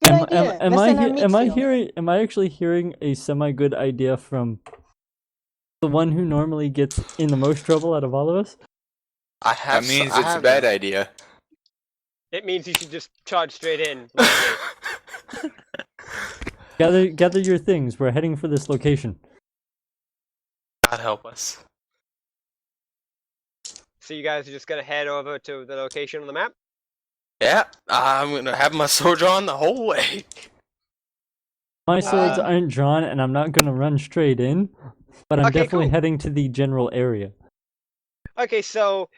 Speaker 5: Good
Speaker 4: Am,
Speaker 5: idea.
Speaker 4: am, am
Speaker 5: Let's
Speaker 4: I
Speaker 5: send our
Speaker 4: he-
Speaker 5: meat
Speaker 4: am I
Speaker 5: shield.
Speaker 4: hearing? Am I actually hearing a semi-good idea from the one who normally gets in the most trouble out of all of us?
Speaker 3: I have.
Speaker 6: That means
Speaker 3: I
Speaker 6: it's a
Speaker 3: have
Speaker 6: bad
Speaker 3: them.
Speaker 6: idea.
Speaker 2: It means you should just charge straight in. Like,
Speaker 4: Gather your things. We're heading for this location.
Speaker 3: God help us.
Speaker 2: so you guys are just gonna head over to the location on the map?
Speaker 3: Yeah, I'm gonna have my sword drawn the whole way.
Speaker 4: My swords
Speaker 2: Uh,
Speaker 4: aren't drawn, and I'm not gonna run straight in, but I'm
Speaker 2: Okay,
Speaker 4: definitely
Speaker 2: cool.
Speaker 4: heading to the general area.
Speaker 2: Okay, so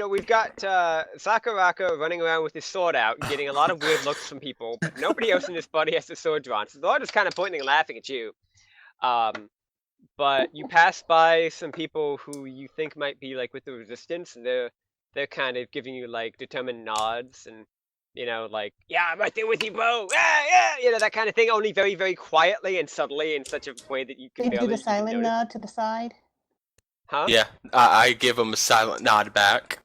Speaker 2: we've got Sakuraka running around with his sword out, getting a lot of weird looks from people. Nobody else in this party has the sword drawn, so they're all just kind of pointing and laughing at you. But you pass by some people who you think might be like with the resistance, and they're kind of giving you like determined nods and like, yeah, I'm right there with you, bro. Yeah, that kind of thing. Only very, very quietly and subtly in such a way that you can
Speaker 5: They do
Speaker 2: barely
Speaker 5: the silent
Speaker 2: even notice.
Speaker 5: nod to the side.
Speaker 2: Huh?
Speaker 3: Yeah, I give him a silent nod back.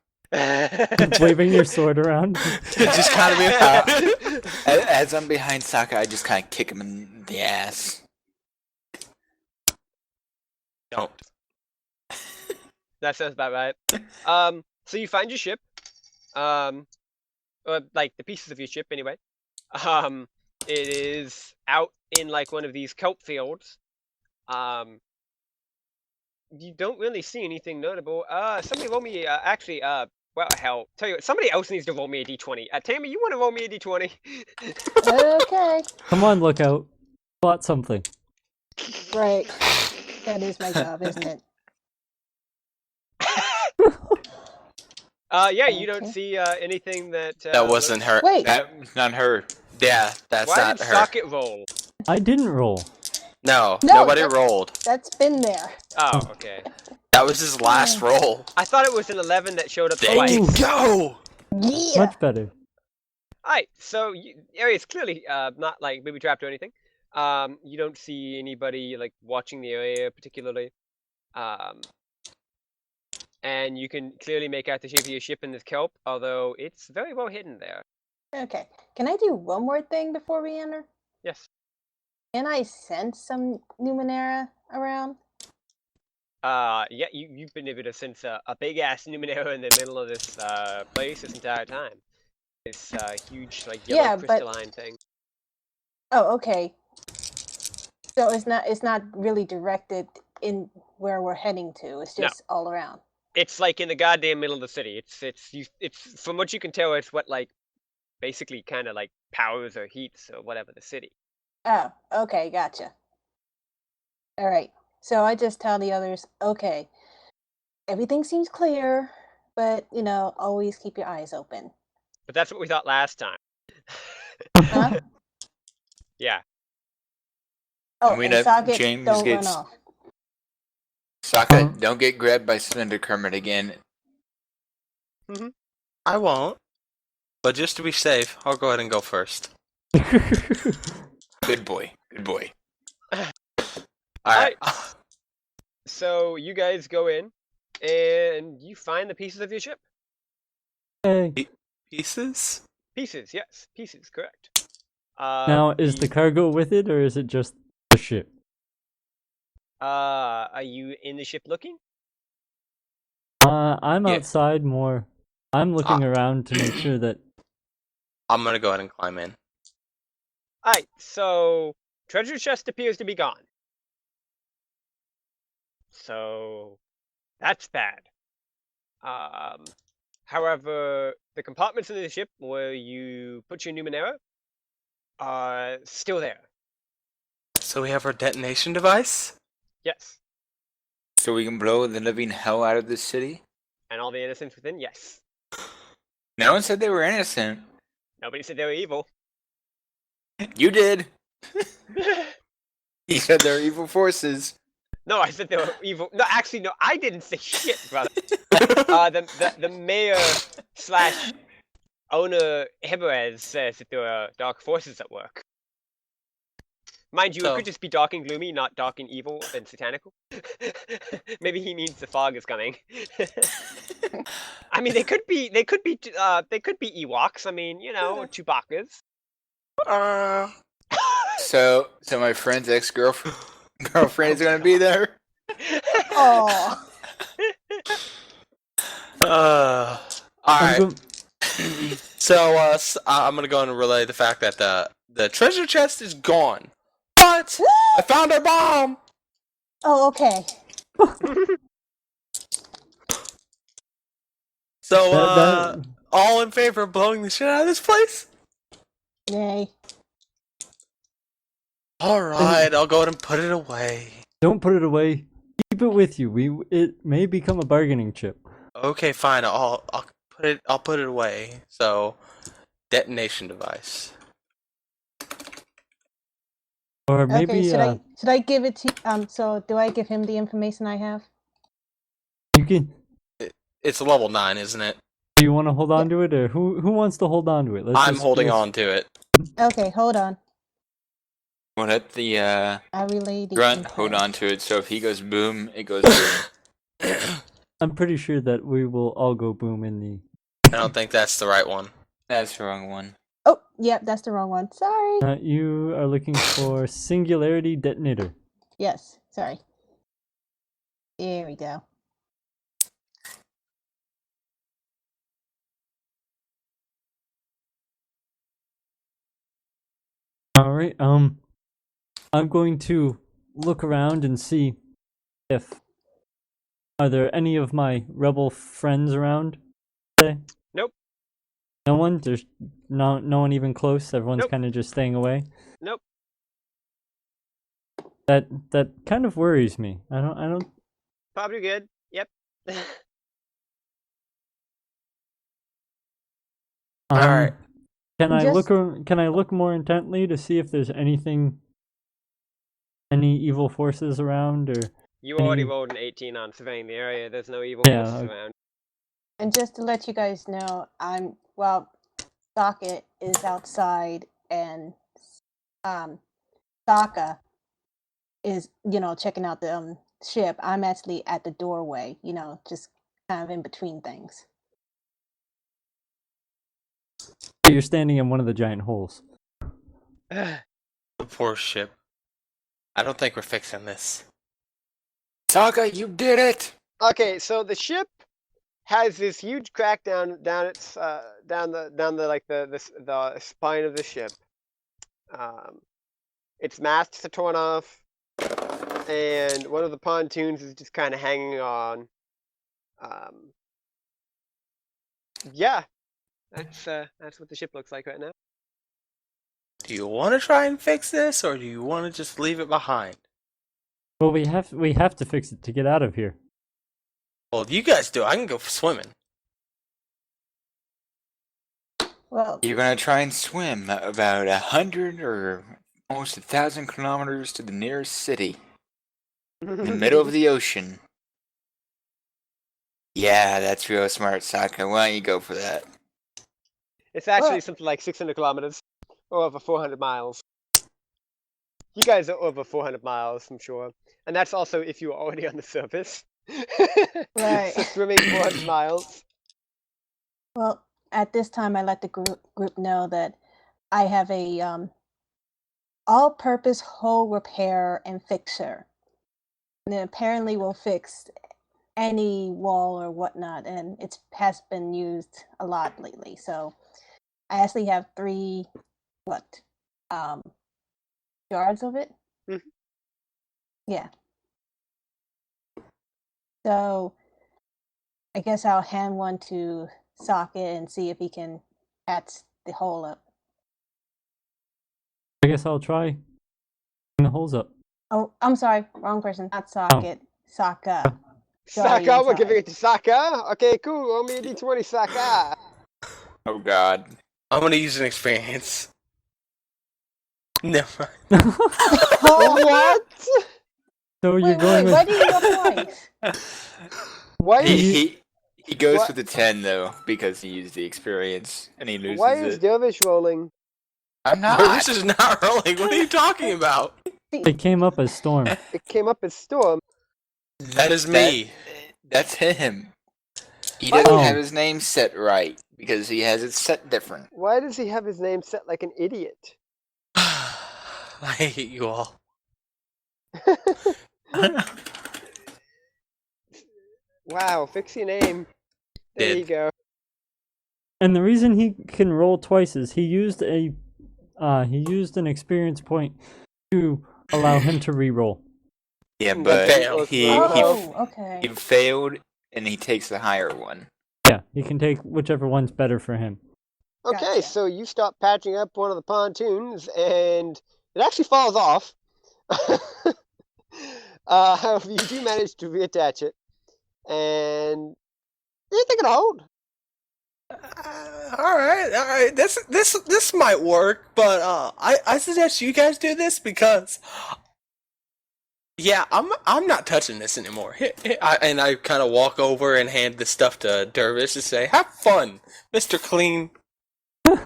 Speaker 4: Waving your sword around.
Speaker 3: Just kind of
Speaker 6: As I'm behind Saka, I just kind of kick him in the ass.
Speaker 3: don't.
Speaker 2: That sounds about right. So you find your ship. Or like the pieces of your ship anyway. It is out in like one of these kelp fields. You don't really see anything notable. Somebody roll me, well, hell, tell you what, somebody else needs to roll me a d20. Tammy, you want to roll me a d20?
Speaker 5: Okay.
Speaker 4: Come on, lookout. Spot something.
Speaker 5: Right. That is my job, isn't it?
Speaker 2: Yeah, you don't
Speaker 5: Okay.
Speaker 2: see anything that.
Speaker 3: That wasn't her.
Speaker 5: Wait.
Speaker 6: That's not her.
Speaker 3: Yeah, that's
Speaker 2: Why
Speaker 3: not
Speaker 2: did
Speaker 3: her.
Speaker 2: Socket roll?
Speaker 4: I didn't roll.
Speaker 3: No,
Speaker 5: No,
Speaker 3: nobody
Speaker 5: that's-
Speaker 3: rolled.
Speaker 5: That's been there.
Speaker 2: Oh, okay.
Speaker 3: That was his last roll.
Speaker 2: I thought it was an 11 that showed up
Speaker 3: There
Speaker 2: twice.
Speaker 3: you go.
Speaker 5: Yeah.
Speaker 4: Much better.
Speaker 2: Alright, so area's clearly not like booby trapped or anything. You don't see anybody like watching the area particularly. And you can clearly make out the shape of your ship in this kelp, although it's very well hidden there.
Speaker 5: Okay. Can I do one more thing before we enter?
Speaker 2: Yes.
Speaker 5: Can I sense some Numenera around?
Speaker 2: Yeah, you've been able to sense a big ass Numenera in the middle of this place this entire time. This huge like yellow
Speaker 5: Yeah, but-
Speaker 2: crystalline thing.
Speaker 5: Oh, okay. So it's not really directed in where we're heading to. It's
Speaker 2: No.
Speaker 5: just all around.
Speaker 2: It's like in the goddamn middle of the city. It's from what you can tell, it's what like basically kind of like powers or heats or whatever the city.
Speaker 5: Oh, okay, gotcha. All right. So I just tell the others, okay, everything seems clear, but always keep your eyes open.
Speaker 2: But that's what we thought last time.
Speaker 5: Huh?
Speaker 2: Yeah.
Speaker 5: Oh,
Speaker 6: I mean,
Speaker 5: and Socket,
Speaker 6: James
Speaker 5: don't run
Speaker 6: gets-
Speaker 5: off.
Speaker 6: Saka, don't get grabbed by Slender Kermit again.
Speaker 3: I won't. But just to be safe, I'll go ahead and go first.
Speaker 6: Good boy. Good boy.
Speaker 3: Alright.
Speaker 2: So you guys go in, and you find the pieces of your ship.
Speaker 4: Hey.
Speaker 3: Pieces?
Speaker 2: Pieces, yes, pieces, correct.
Speaker 4: Now, is the cargo with it, or is it just the ship?
Speaker 2: Are you in the ship looking?
Speaker 4: I'm
Speaker 3: Yeah.
Speaker 4: outside more. I'm looking around to make sure that.
Speaker 3: I'm gonna go ahead and climb in.
Speaker 2: Alright, so treasure chest appears to be gone. So that's bad. However, the compartments in the ship where you put your Numenera are still there.
Speaker 3: So we have our detonation device?
Speaker 2: Yes.
Speaker 6: So we can blow the living hell out of this city?
Speaker 2: And all the innocents within, yes.
Speaker 6: No one said they were innocent.
Speaker 2: Nobody said they were evil.
Speaker 6: You did. You said they were evil forces.
Speaker 2: No, I said they were evil. No, actually, no, I didn't say shit, brother. The mayor slash owner Heberez says that there are dark forces at work. Mind you, it
Speaker 3: So-
Speaker 2: could just be dark and gloomy, not dark and evil and satanical. Maybe he means the fog is coming. I mean, they could be Ewoks. I mean, Chewbacca's.
Speaker 6: So my friend's girlfriend is gonna be there.
Speaker 5: Oh,
Speaker 3: Alright.
Speaker 4: I'm go-
Speaker 3: So I'm gonna go and relay the fact that the treasure chest is gone. But I found our bomb!
Speaker 5: oh, okay.
Speaker 3: So,
Speaker 4: That-
Speaker 3: all in favor of blowing the shit out of this place?
Speaker 5: Yay.
Speaker 3: Alright, I'll go ahead and put it away.
Speaker 4: Don't put it away. Keep it with you. It may become a bargaining chip.
Speaker 3: Okay, fine. I'll put it away. So, detonation device.
Speaker 4: Or maybe
Speaker 5: Okay, should I give it to so do I give him the information I have?
Speaker 4: you can.
Speaker 3: It's a level 9, isn't it?
Speaker 4: Do you want to hold on to it, or who wants to hold on to it?
Speaker 3: I'm holding on to it.
Speaker 5: Okay, hold on.
Speaker 6: We'll let the
Speaker 5: I relay the
Speaker 6: grunt
Speaker 5: input.
Speaker 6: hold on to it, so if he goes boom, it goes boom.
Speaker 4: I'm pretty sure that we will all go boom in the.
Speaker 3: I don't think that's the right one.
Speaker 6: That's the wrong one.
Speaker 5: Oh, yep, that's the wrong one. Sorry.
Speaker 4: You are looking for singularity detonator.
Speaker 5: Yes, sorry. There we go.
Speaker 4: All right. I'm going to look around and see if are there any of my rebel friends around. Today?
Speaker 2: Nope.
Speaker 4: No one. There's no one even close. Everyone's
Speaker 2: Nope.
Speaker 4: kind of just staying away.
Speaker 2: Nope.
Speaker 4: That kind of worries me. I don't.
Speaker 2: Probably good. Yep.
Speaker 3: Alright.
Speaker 4: Can I
Speaker 5: Just-
Speaker 4: Can I look more intently to see if there's anything, any evil forces around, or
Speaker 2: You already
Speaker 4: Any-
Speaker 2: rolled an 18 on surveying the area. There's no evil
Speaker 4: Yeah,
Speaker 2: forces
Speaker 4: okay.
Speaker 2: around.
Speaker 5: And just to let you guys know, Socket is outside and Saga is, checking out the ship. I'm actually at the doorway, just kind of in between things.
Speaker 4: you're standing in one of the giant holes?
Speaker 3: The poor ship. I don't think we're fixing this.
Speaker 6: Saga, you did it!
Speaker 2: Okay, so the ship has this huge crack down its down the like the spine of the ship. Its masts are torn off, and one of the pontoons is just kind of hanging on. Yeah, that's what the ship looks like right now.
Speaker 3: Do you want to try and fix this, or do you want to just leave it behind?
Speaker 4: Well, we have to fix it to get out of here.
Speaker 3: Well, you guys do. I can go swimming.
Speaker 5: Well,
Speaker 6: You're gonna try and swim about 100 or almost 1,000 kilometers to the nearest city in the middle of the ocean. Yeah, that's real smart, Saga. Why don't you go for that?
Speaker 2: It's actually
Speaker 5: Well-
Speaker 2: something like 600 kilometers, or over 400 miles. You guys are over 400 miles, I'm sure. And that's also if you are already on the surface.
Speaker 5: Right.
Speaker 2: So swimming 400 miles.
Speaker 5: Well, at this time, I let the group know that I have a all-purpose hull repair and fixer, and it apparently will fix any wall or whatnot, and it has been used a lot lately. So I actually have 3 yards of it.
Speaker 2: Mhm.
Speaker 5: Yeah. So I guess I'll hand one to Socket and see if he can patch the hole up.
Speaker 4: I guess I'll try the holes up.
Speaker 5: Oh, I'm sorry, wrong person. Not Socket. Saga. Sorry,
Speaker 2: Saka, we're
Speaker 5: inside.
Speaker 2: giving it to Saka. Okay, cool. Roll me a d20, Saka.
Speaker 6: Oh god.
Speaker 3: I'm gonna use an experience. Never mind.
Speaker 2: What?
Speaker 4: So you're
Speaker 5: Wait,
Speaker 4: going
Speaker 5: why
Speaker 4: with
Speaker 5: do you go twice?
Speaker 2: Why is
Speaker 6: He goes
Speaker 2: What?
Speaker 6: for the 10 though because he used the experience and he loses
Speaker 2: why is
Speaker 6: it.
Speaker 2: Dervish rolling?
Speaker 6: I'm not.
Speaker 3: This is not rolling. What are you talking about?
Speaker 4: it came up as storm.
Speaker 2: It came up as Storm.
Speaker 3: That is me.
Speaker 6: That's him. He
Speaker 2: Why-
Speaker 6: doesn't
Speaker 4: Oh.
Speaker 6: have his name set right because he has it set different.
Speaker 2: Why does he have his name set like an idiot?
Speaker 3: I hate you all.
Speaker 2: Wow, fix your name. There you
Speaker 3: Did.
Speaker 2: go.
Speaker 4: And the reason he can roll twice is he used an experience point to allow him to re-roll.
Speaker 6: Yeah,
Speaker 2: Hmm,
Speaker 6: but
Speaker 3: failed.
Speaker 6: he
Speaker 5: Oh, okay.
Speaker 6: failed and he takes the higher one.
Speaker 4: Yeah, he can take whichever one's better for him.
Speaker 2: Okay,
Speaker 5: Gotcha.
Speaker 2: so you stop patching up one of the pontoons, and it actually falls off. However, you do manage to reattach it, and you think it'll hold.
Speaker 3: All right. This might work, but I suggest you guys do this because yeah, I'm not touching this anymore. And I kind of walk over and hand the stuff to Dervish to say, "Have fun, Mr. Clean."
Speaker 6: So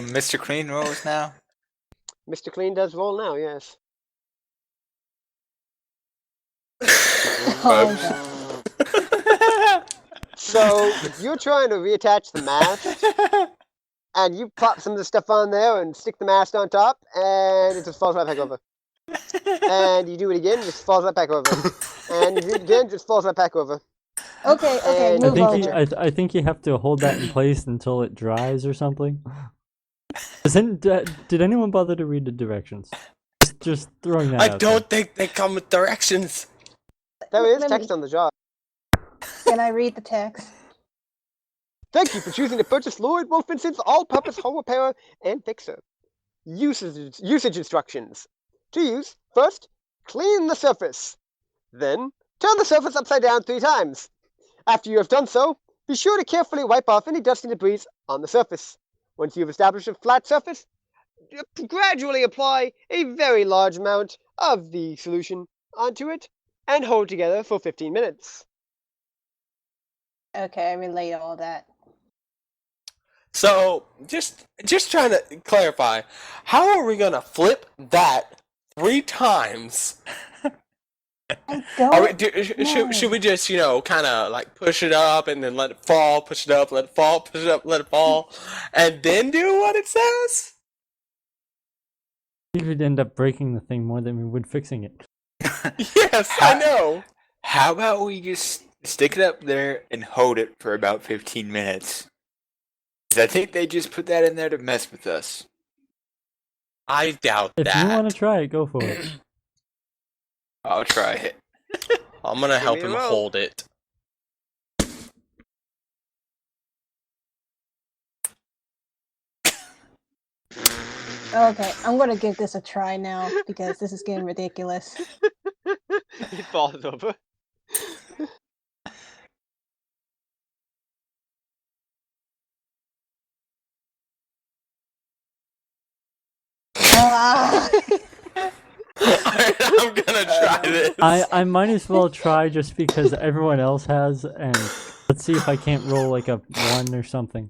Speaker 6: Mr. Clean rolls now.
Speaker 2: Mr. Clean does roll now, yes.
Speaker 5: Oh, God.
Speaker 2: So you're trying to reattach the mast, and you pop some of the stuff on there and stick the mast on top, and it just falls right back over. And you do it again, just falls right back over. And you do it again, just falls right back over.
Speaker 5: Okay,
Speaker 2: And-
Speaker 5: move
Speaker 2: over.
Speaker 4: I think you have to hold that in place until it dries or something. Did anyone bother to read the directions? Just throwing that
Speaker 3: I
Speaker 4: out there.
Speaker 3: don't think they come with directions.
Speaker 2: There is
Speaker 5: Let me-
Speaker 2: text on the job.
Speaker 5: Can I read the text?
Speaker 2: Thank you for choosing to purchase Lloyd Wolfenson's all-purpose home repairer and fixer. Usage instructions. To use, first, clean the surface. Then, turn the surface upside down 3 times. After you have done so, be sure to carefully wipe off any dust and debris on the surface. Once you have established a flat surface, gradually apply a very large amount of the solution onto it and hold together for 15 minutes.
Speaker 5: Okay, I relay all that.
Speaker 3: So just trying to clarify, how are we gonna flip that 3 times?
Speaker 5: I
Speaker 3: Are we,
Speaker 5: don't
Speaker 3: should we just kind of like push it up and then let it fall, push it up, let it fall, push it up, let it fall, and then do what it says?
Speaker 4: We would end up breaking the thing more than we would fixing it.
Speaker 3: Yes, I know.
Speaker 6: How about we just stick it up there and hold it for about 15 minutes? 'Cause I think they just put that in there to mess with us.
Speaker 3: I doubt
Speaker 4: If
Speaker 3: that.
Speaker 4: you want to try it, go for it.
Speaker 6: I'll try it.
Speaker 3: I'm gonna help
Speaker 2: me a
Speaker 3: him
Speaker 2: roll.
Speaker 3: hold it.
Speaker 5: Okay, I'm gonna give this a try now because this is getting ridiculous.
Speaker 2: It falls over.
Speaker 5: Ah!
Speaker 3: I'm gonna try this.
Speaker 4: I might as well try just because everyone else has, and let's see if I can't roll like a 1 or something.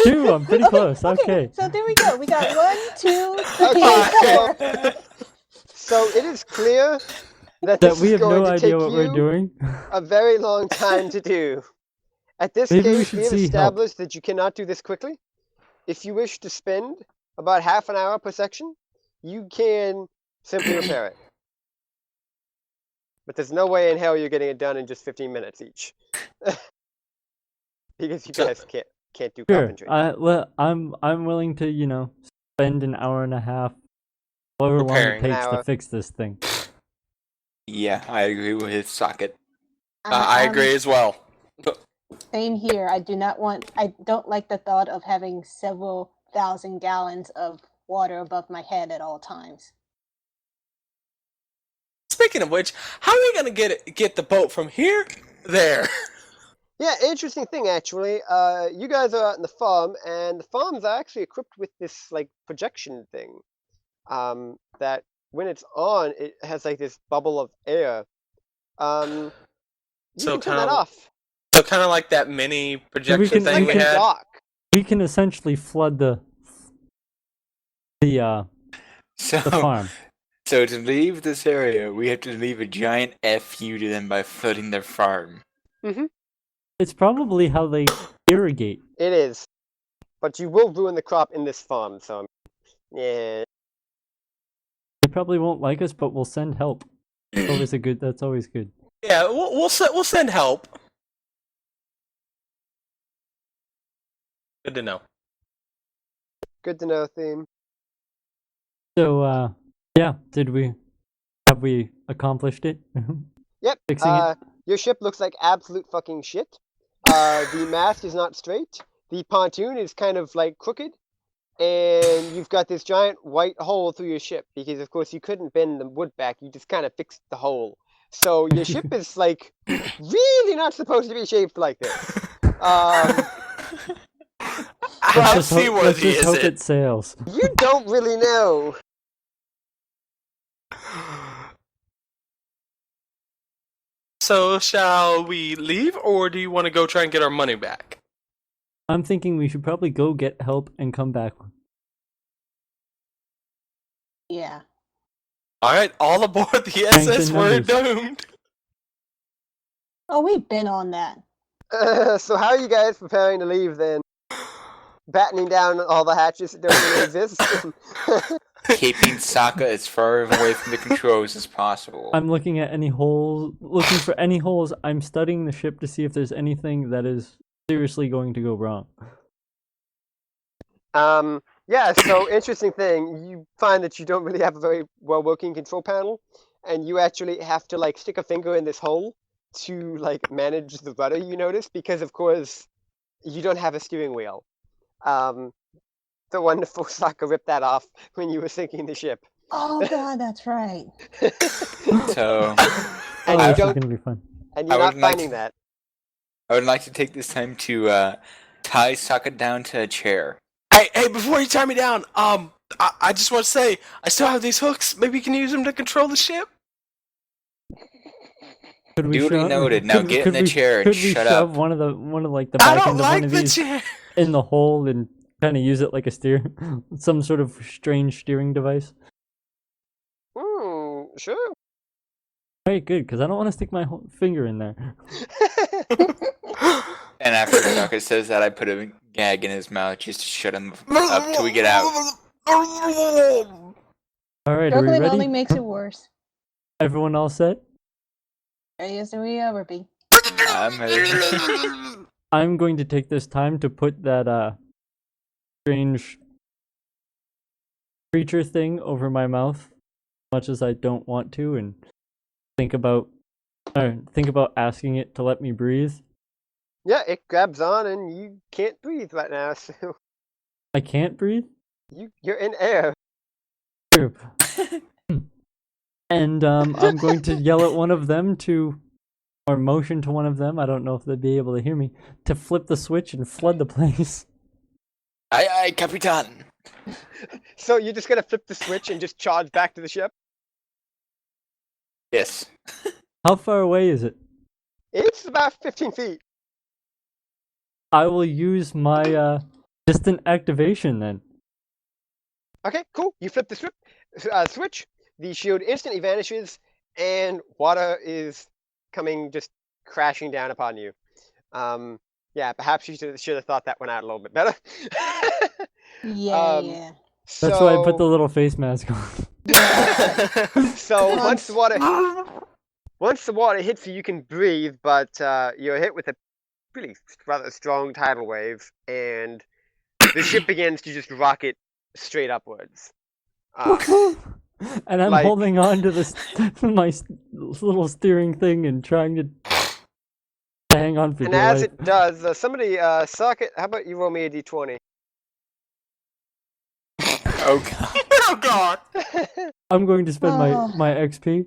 Speaker 4: 2, I'm pretty close. Okay.
Speaker 5: So there we go. We got 1, 2, 3,
Speaker 2: Okay.
Speaker 5: 4.
Speaker 2: So it is clear that
Speaker 4: That
Speaker 2: this
Speaker 4: we
Speaker 2: is
Speaker 4: have
Speaker 2: going
Speaker 4: no
Speaker 2: to
Speaker 4: idea
Speaker 2: take
Speaker 4: what we're
Speaker 2: you
Speaker 4: doing.
Speaker 2: a very long time to do. At this
Speaker 4: Maybe we
Speaker 2: case,
Speaker 4: should
Speaker 2: we have
Speaker 4: see help.
Speaker 2: established that you cannot do this quickly. If you wish to spend about half an hour per section, you can simply repair it. But there's no way in hell you're getting it done in just 15 minutes each. Because you
Speaker 3: So-
Speaker 2: guys can't do
Speaker 4: Sure.
Speaker 2: carpentry.
Speaker 4: I'm willing to, spend an hour and a half, however long it
Speaker 3: Repairing.
Speaker 2: An
Speaker 4: takes to
Speaker 2: hour.
Speaker 4: fix this thing.
Speaker 6: Yeah, I agree with his socket.
Speaker 3: I agree as well.
Speaker 5: Same here. I don't like the thought of having several thousand gallons of water above my head at all times.
Speaker 3: Speaking of which, how are we gonna get the boat from here there?
Speaker 2: Yeah, interesting thing actually. You guys are out in the farm, and the farms are actually equipped with this like projection thing. That when it's on, it has like this bubble of air. You
Speaker 3: So
Speaker 2: can turn that
Speaker 3: kinda-
Speaker 2: off.
Speaker 3: So kind of like that mini projection
Speaker 4: can-
Speaker 3: thing
Speaker 2: Like
Speaker 3: we
Speaker 2: a
Speaker 3: had.
Speaker 2: dock.
Speaker 4: We can essentially flood the
Speaker 6: So,
Speaker 4: farm.
Speaker 6: so to leave this area, we have to leave a giant FU to them by flooding their farm.
Speaker 4: It's probably how they irrigate.
Speaker 2: It is, but you will ruin the crop in this farm. So, yeah.
Speaker 4: They probably won't like us, but we'll send help. That's always good.
Speaker 3: Yeah, we'll send help. Good to know.
Speaker 2: Good to know, theme.
Speaker 4: So, yeah, have we accomplished it?
Speaker 2: Yep.
Speaker 4: Fixing it.
Speaker 2: Your ship looks like absolute fucking shit. The mast is not straight. The pontoon is kind of like crooked. And you've got this giant white hole through your ship because, of course, you couldn't bend the wood back. You just kind of fixed the hole. So your ship is like really not supposed to be shaped like this.
Speaker 3: How
Speaker 4: Let's just
Speaker 3: seaworthy is
Speaker 4: hope
Speaker 3: it?
Speaker 4: it sails.
Speaker 2: You don't really know.
Speaker 3: So shall we leave, or do you want to go try and get our money back?
Speaker 4: I'm thinking we should probably go get help and come back.
Speaker 5: Yeah.
Speaker 3: All right, all aboard the
Speaker 4: Strength
Speaker 3: SS.
Speaker 4: in
Speaker 3: We're
Speaker 4: numbers.
Speaker 3: doomed.
Speaker 5: Oh, we've been on that.
Speaker 2: So how are you guys preparing to leave then? Battening down all the hatches that don't really exist?
Speaker 6: Keeping Saga as far away from the controls as possible.
Speaker 4: I'm looking at any holes, looking for any holes. I'm studying the ship to see if there's anything that is seriously going to go wrong.
Speaker 2: Yeah, so interesting thing, you find that you don't really have a very well working control panel, and you actually have to like stick a finger in this hole to like manage the rudder, you notice, because of course you don't have a steering wheel. The wonderful Saga ripped that off when you were sinking the ship.
Speaker 5: Oh God, that's right.
Speaker 6: So,
Speaker 2: And
Speaker 4: Oh,
Speaker 2: you
Speaker 4: this is
Speaker 2: don't,
Speaker 4: gonna be fun.
Speaker 2: and
Speaker 6: I
Speaker 2: you're not
Speaker 6: would like
Speaker 2: finding
Speaker 6: to-
Speaker 2: that.
Speaker 6: I would like to take this time to tie Saga down to a chair.
Speaker 3: Hey, before you tie me down, I just want to say, I still have these hooks. Maybe you can use them to control the ship?
Speaker 4: Could we
Speaker 6: Duly
Speaker 4: shove-
Speaker 6: noted. Now get in the chair and
Speaker 4: could we
Speaker 6: shut
Speaker 4: shove
Speaker 6: up.
Speaker 4: one of like the
Speaker 3: I
Speaker 4: back
Speaker 3: don't
Speaker 4: end of
Speaker 3: like
Speaker 4: one of
Speaker 3: the
Speaker 4: these
Speaker 3: chair.
Speaker 4: in the hole and kind of use it like a steer, some sort of strange steering device?
Speaker 2: Sure.
Speaker 4: Alright, good, because I don't want to stick my finger in there.
Speaker 6: And after Saga says that, I put a gag in his mouth just to shut him up till we get out.
Speaker 4: Alright, are we
Speaker 5: Struggling only
Speaker 4: ready?
Speaker 5: makes it worse.
Speaker 4: Everyone all set?
Speaker 5: Ready as we ever be.
Speaker 6: I'm ready.
Speaker 4: I'm going to take this time to put that strange creature thing over my mouth, much as I don't want to, and think about asking it to let me breathe.
Speaker 2: Yeah, it grabs on and you can't breathe right now, so
Speaker 4: I can't breathe?
Speaker 2: you're in air.
Speaker 4: True. And I'm going to yell at one of them or motion to one of them, I don't know if they'd be able to hear me, to flip the switch and flood the place.
Speaker 6: Aye, Capitan.
Speaker 2: So you're just gonna flip the switch and just charge back to the ship?
Speaker 6: Yes.
Speaker 4: How far away is it?
Speaker 2: It's about 15 feet.
Speaker 4: I will use my distant activation then.
Speaker 2: Okay, cool. You flip the switch, the shield instantly vanishes, and water is coming just crashing down upon you. Yeah, perhaps you should have thought that one out a little bit better.
Speaker 5: Yeah, yeah.
Speaker 4: That's why I put the little face mask on.
Speaker 2: So once the water hits you, you can breathe, but you're hit with a really rather strong tidal wave, and the ship begins to just rocket straight upwards.
Speaker 4: And I'm
Speaker 2: like-
Speaker 4: holding on to my little steering thing and trying to hang on for
Speaker 2: And
Speaker 4: dear
Speaker 2: as
Speaker 4: life.
Speaker 2: it does, somebody, Socket, how about you roll me a d20?
Speaker 6: Oh god.
Speaker 3: Oh god.
Speaker 4: I'm going to spend
Speaker 5: Oh.
Speaker 4: my XP.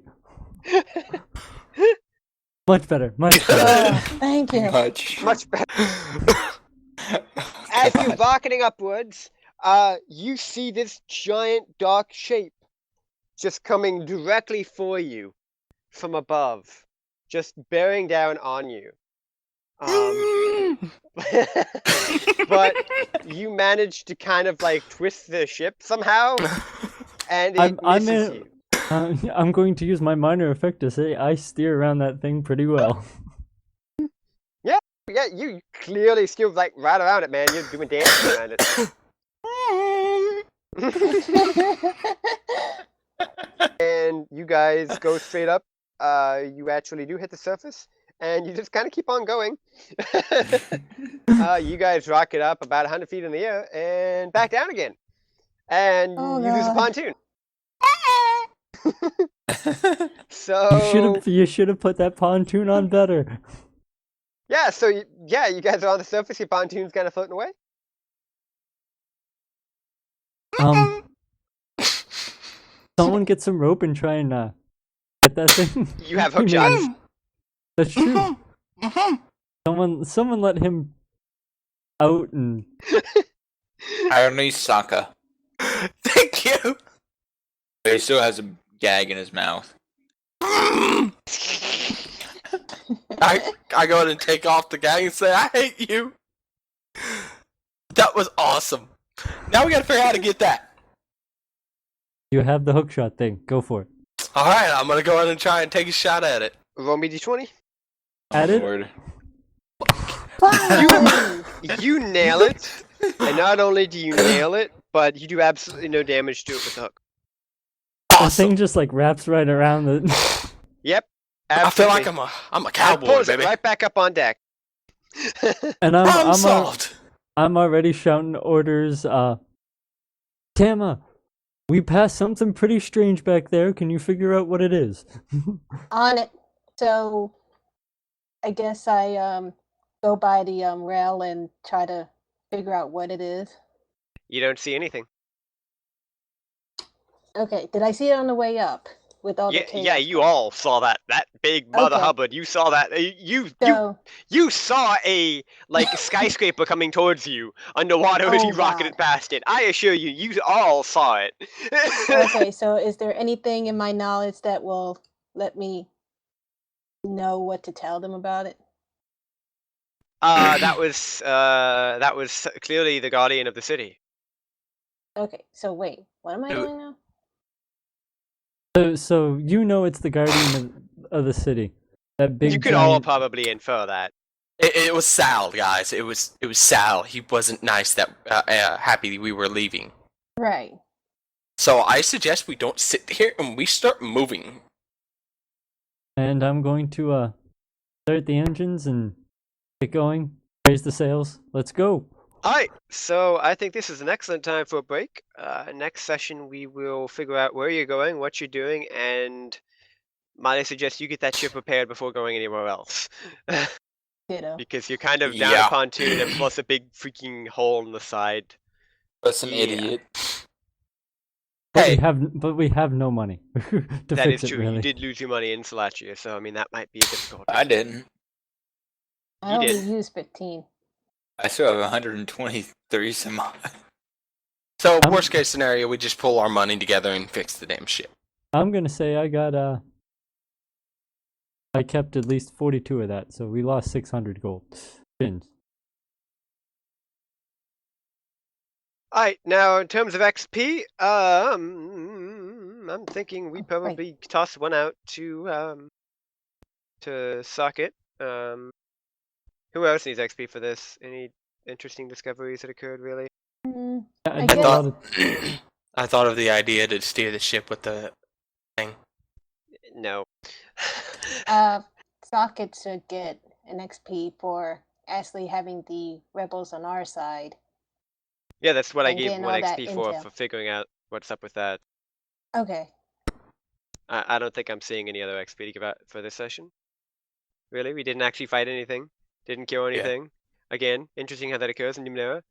Speaker 4: Much better. Much better.
Speaker 5: Oh, thank you.
Speaker 2: Much better. As you're rocketing upwards, you see this giant dark shape just coming directly for you from above, just bearing down on you. But you manage to kind of like twist the ship somehow, and it
Speaker 4: I'm
Speaker 2: misses
Speaker 4: in-
Speaker 2: you.
Speaker 4: I'm going to use my minor effect to say I steer around that thing pretty well.
Speaker 2: Yeah, you clearly still like right around it, man. You're doing dances around it. And you guys go straight up. You actually do hit the surface, and you just kind of keep on going. You guys rocket up about 100 feet in the air and back down again. And
Speaker 5: Oh,
Speaker 2: you lose a
Speaker 5: God.
Speaker 2: pontoon. So
Speaker 4: You should have put that pontoon on better.
Speaker 2: yeah, so you guys are on the surface. Your pontoon's kind of floating away.
Speaker 4: Someone get some rope and try and get that thing.
Speaker 2: You have hook shots.
Speaker 4: That's true. Someone let him out and.
Speaker 6: I don't need Saga.
Speaker 3: Thank you.
Speaker 6: But he still has a gag in his mouth.
Speaker 3: I go in and take off the gag and say, I hate you. That was awesome. Now we gotta figure out how to get that.
Speaker 4: You have the hookshot thing. Go for it.
Speaker 3: Alright, I'm gonna go in and try and take a shot at it.
Speaker 2: Roll me d20.
Speaker 4: At it?
Speaker 6: Lord.
Speaker 2: You nail it, and not only do you nail it, but you do absolutely no damage to it with the hook.
Speaker 4: The thing just like wraps right around the.
Speaker 2: Yep.
Speaker 3: I feel
Speaker 2: Absolutely.
Speaker 3: like I'm a cowboy,
Speaker 2: Pulls
Speaker 3: baby.
Speaker 2: it right back up on deck.
Speaker 4: And
Speaker 3: Problem solved.
Speaker 4: I'm already shouting orders. Tama, we passed something pretty strange back there. Can you figure out what it is?
Speaker 5: On it. So I guess I go by the rail and try to figure out what it is.
Speaker 2: You don't see anything.
Speaker 5: Okay, did I see it on the way up with all the chaos?
Speaker 2: Yeah, you all saw that big mother
Speaker 5: Okay.
Speaker 2: hubbard. You saw that. You saw a skyscraper coming towards you underwater as
Speaker 5: Oh,
Speaker 2: you rocketed
Speaker 5: God.
Speaker 2: past it. I assure you, you all saw it.
Speaker 5: Okay, so is there anything in my knowledge that will let me know what to tell them about it?
Speaker 2: That was clearly the guardian of the city.
Speaker 5: Okay, so wait, what am I doing now?
Speaker 4: So you know it's the guardian of the city. That big.
Speaker 2: You could all
Speaker 4: giant-
Speaker 2: probably infer that.
Speaker 3: It was Sal, guys. It was Sal. He wasn't nice that happy we were leaving.
Speaker 5: Right.
Speaker 3: So I suggest we don't sit here and we start moving.
Speaker 4: And I'm going to start the engines and get going. Raise the sails. Let's go.
Speaker 2: Alright, so I think this is an excellent time for a break. Next session we will figure out where you're going, what you're doing, and might I suggest you get that ship repaired before going anywhere else.
Speaker 5: Ditto.
Speaker 2: Because you're kind of down
Speaker 6: Yeah.
Speaker 2: a pontoon and plus a big freaking hole in the side.
Speaker 6: That's an
Speaker 2: Yeah.
Speaker 6: idiot.
Speaker 3: Hey.
Speaker 4: But we have no money to
Speaker 2: That
Speaker 4: fix
Speaker 2: is
Speaker 4: it.
Speaker 2: true.
Speaker 4: Really.
Speaker 2: You did lose your money in Salachia, so I mean that might be a difficult.
Speaker 6: I didn't.
Speaker 5: I
Speaker 2: You
Speaker 5: only
Speaker 2: did.
Speaker 5: used 15.
Speaker 6: I still have 123 some odd.
Speaker 3: So worst case scenario, we just pull our money together and fix the damn ship.
Speaker 4: I'm gonna say I kept at least 42 of that, so we lost 600 gold. Fins.
Speaker 2: Alright, now in terms of XP, I'm thinking we probably toss one out to Socket. Who else needs XP for this? Any interesting discoveries that occurred, really?
Speaker 5: Mm,
Speaker 4: I
Speaker 5: I
Speaker 4: did a
Speaker 5: guess-
Speaker 4: lot of-
Speaker 3: I thought of the idea to steer the ship with the thing.
Speaker 2: No.
Speaker 5: Socket should get an XP for actually having the rebels on our side.
Speaker 2: Yeah, that's what I
Speaker 5: And
Speaker 2: gave
Speaker 5: getting
Speaker 2: one
Speaker 5: all that
Speaker 2: XP for
Speaker 5: intel.
Speaker 2: figuring out what's up with that.
Speaker 5: Okay.
Speaker 2: I don't think I'm seeing any other XP to give out for this session. Really? We didn't actually fight anything? Didn't kill anything? Again, interesting how that occurs in Numenera.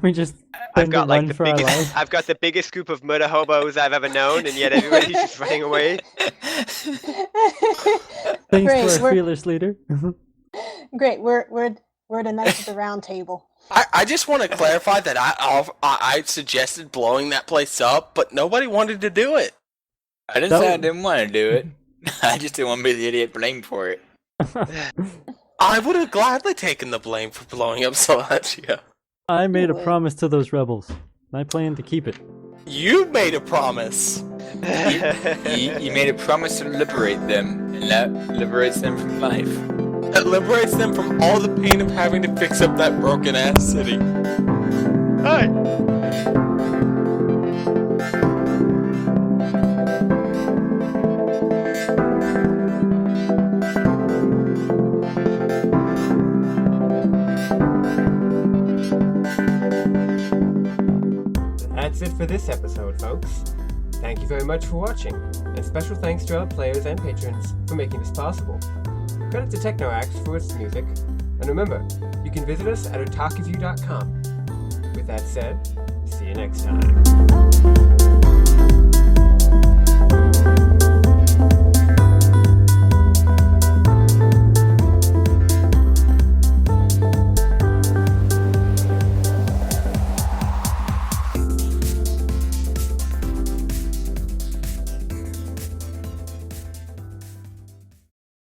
Speaker 4: we just
Speaker 2: I've
Speaker 4: spend
Speaker 2: got
Speaker 4: to
Speaker 2: like
Speaker 4: run
Speaker 2: the
Speaker 4: for our
Speaker 2: biggest
Speaker 4: life.
Speaker 2: I've got the biggest group of murder hobos I've ever known, and yet everybody's just running away.
Speaker 4: Thanks
Speaker 5: Great,
Speaker 4: to our
Speaker 5: we're-
Speaker 4: fearless leader.
Speaker 5: Great. We're the knights of the round table.
Speaker 3: I just want to clarify that I suggested blowing that place up, but nobody wanted to do it.
Speaker 6: I didn't
Speaker 4: That
Speaker 6: say I
Speaker 4: would-
Speaker 6: didn't want to do it. I just didn't want to be the idiot blamed for it.
Speaker 3: I would have gladly taken the blame for blowing up Salachia.
Speaker 4: I made a
Speaker 5: Wait.
Speaker 4: promise to those rebels. I plan to keep it.
Speaker 3: You made a promise.
Speaker 6: You made a promise to liberate them, and that liberates them from life.
Speaker 3: That liberates them from all the pain of having to fix up that broken ass city.
Speaker 2: Hi.
Speaker 1: That's it for this episode, folks. Thank you very much for watching, and special thanks to our players and patrons for making this possible. Credit to TechnoAxe for its music, and remember, you can visit us at otakuview.com. With that said, see you next time.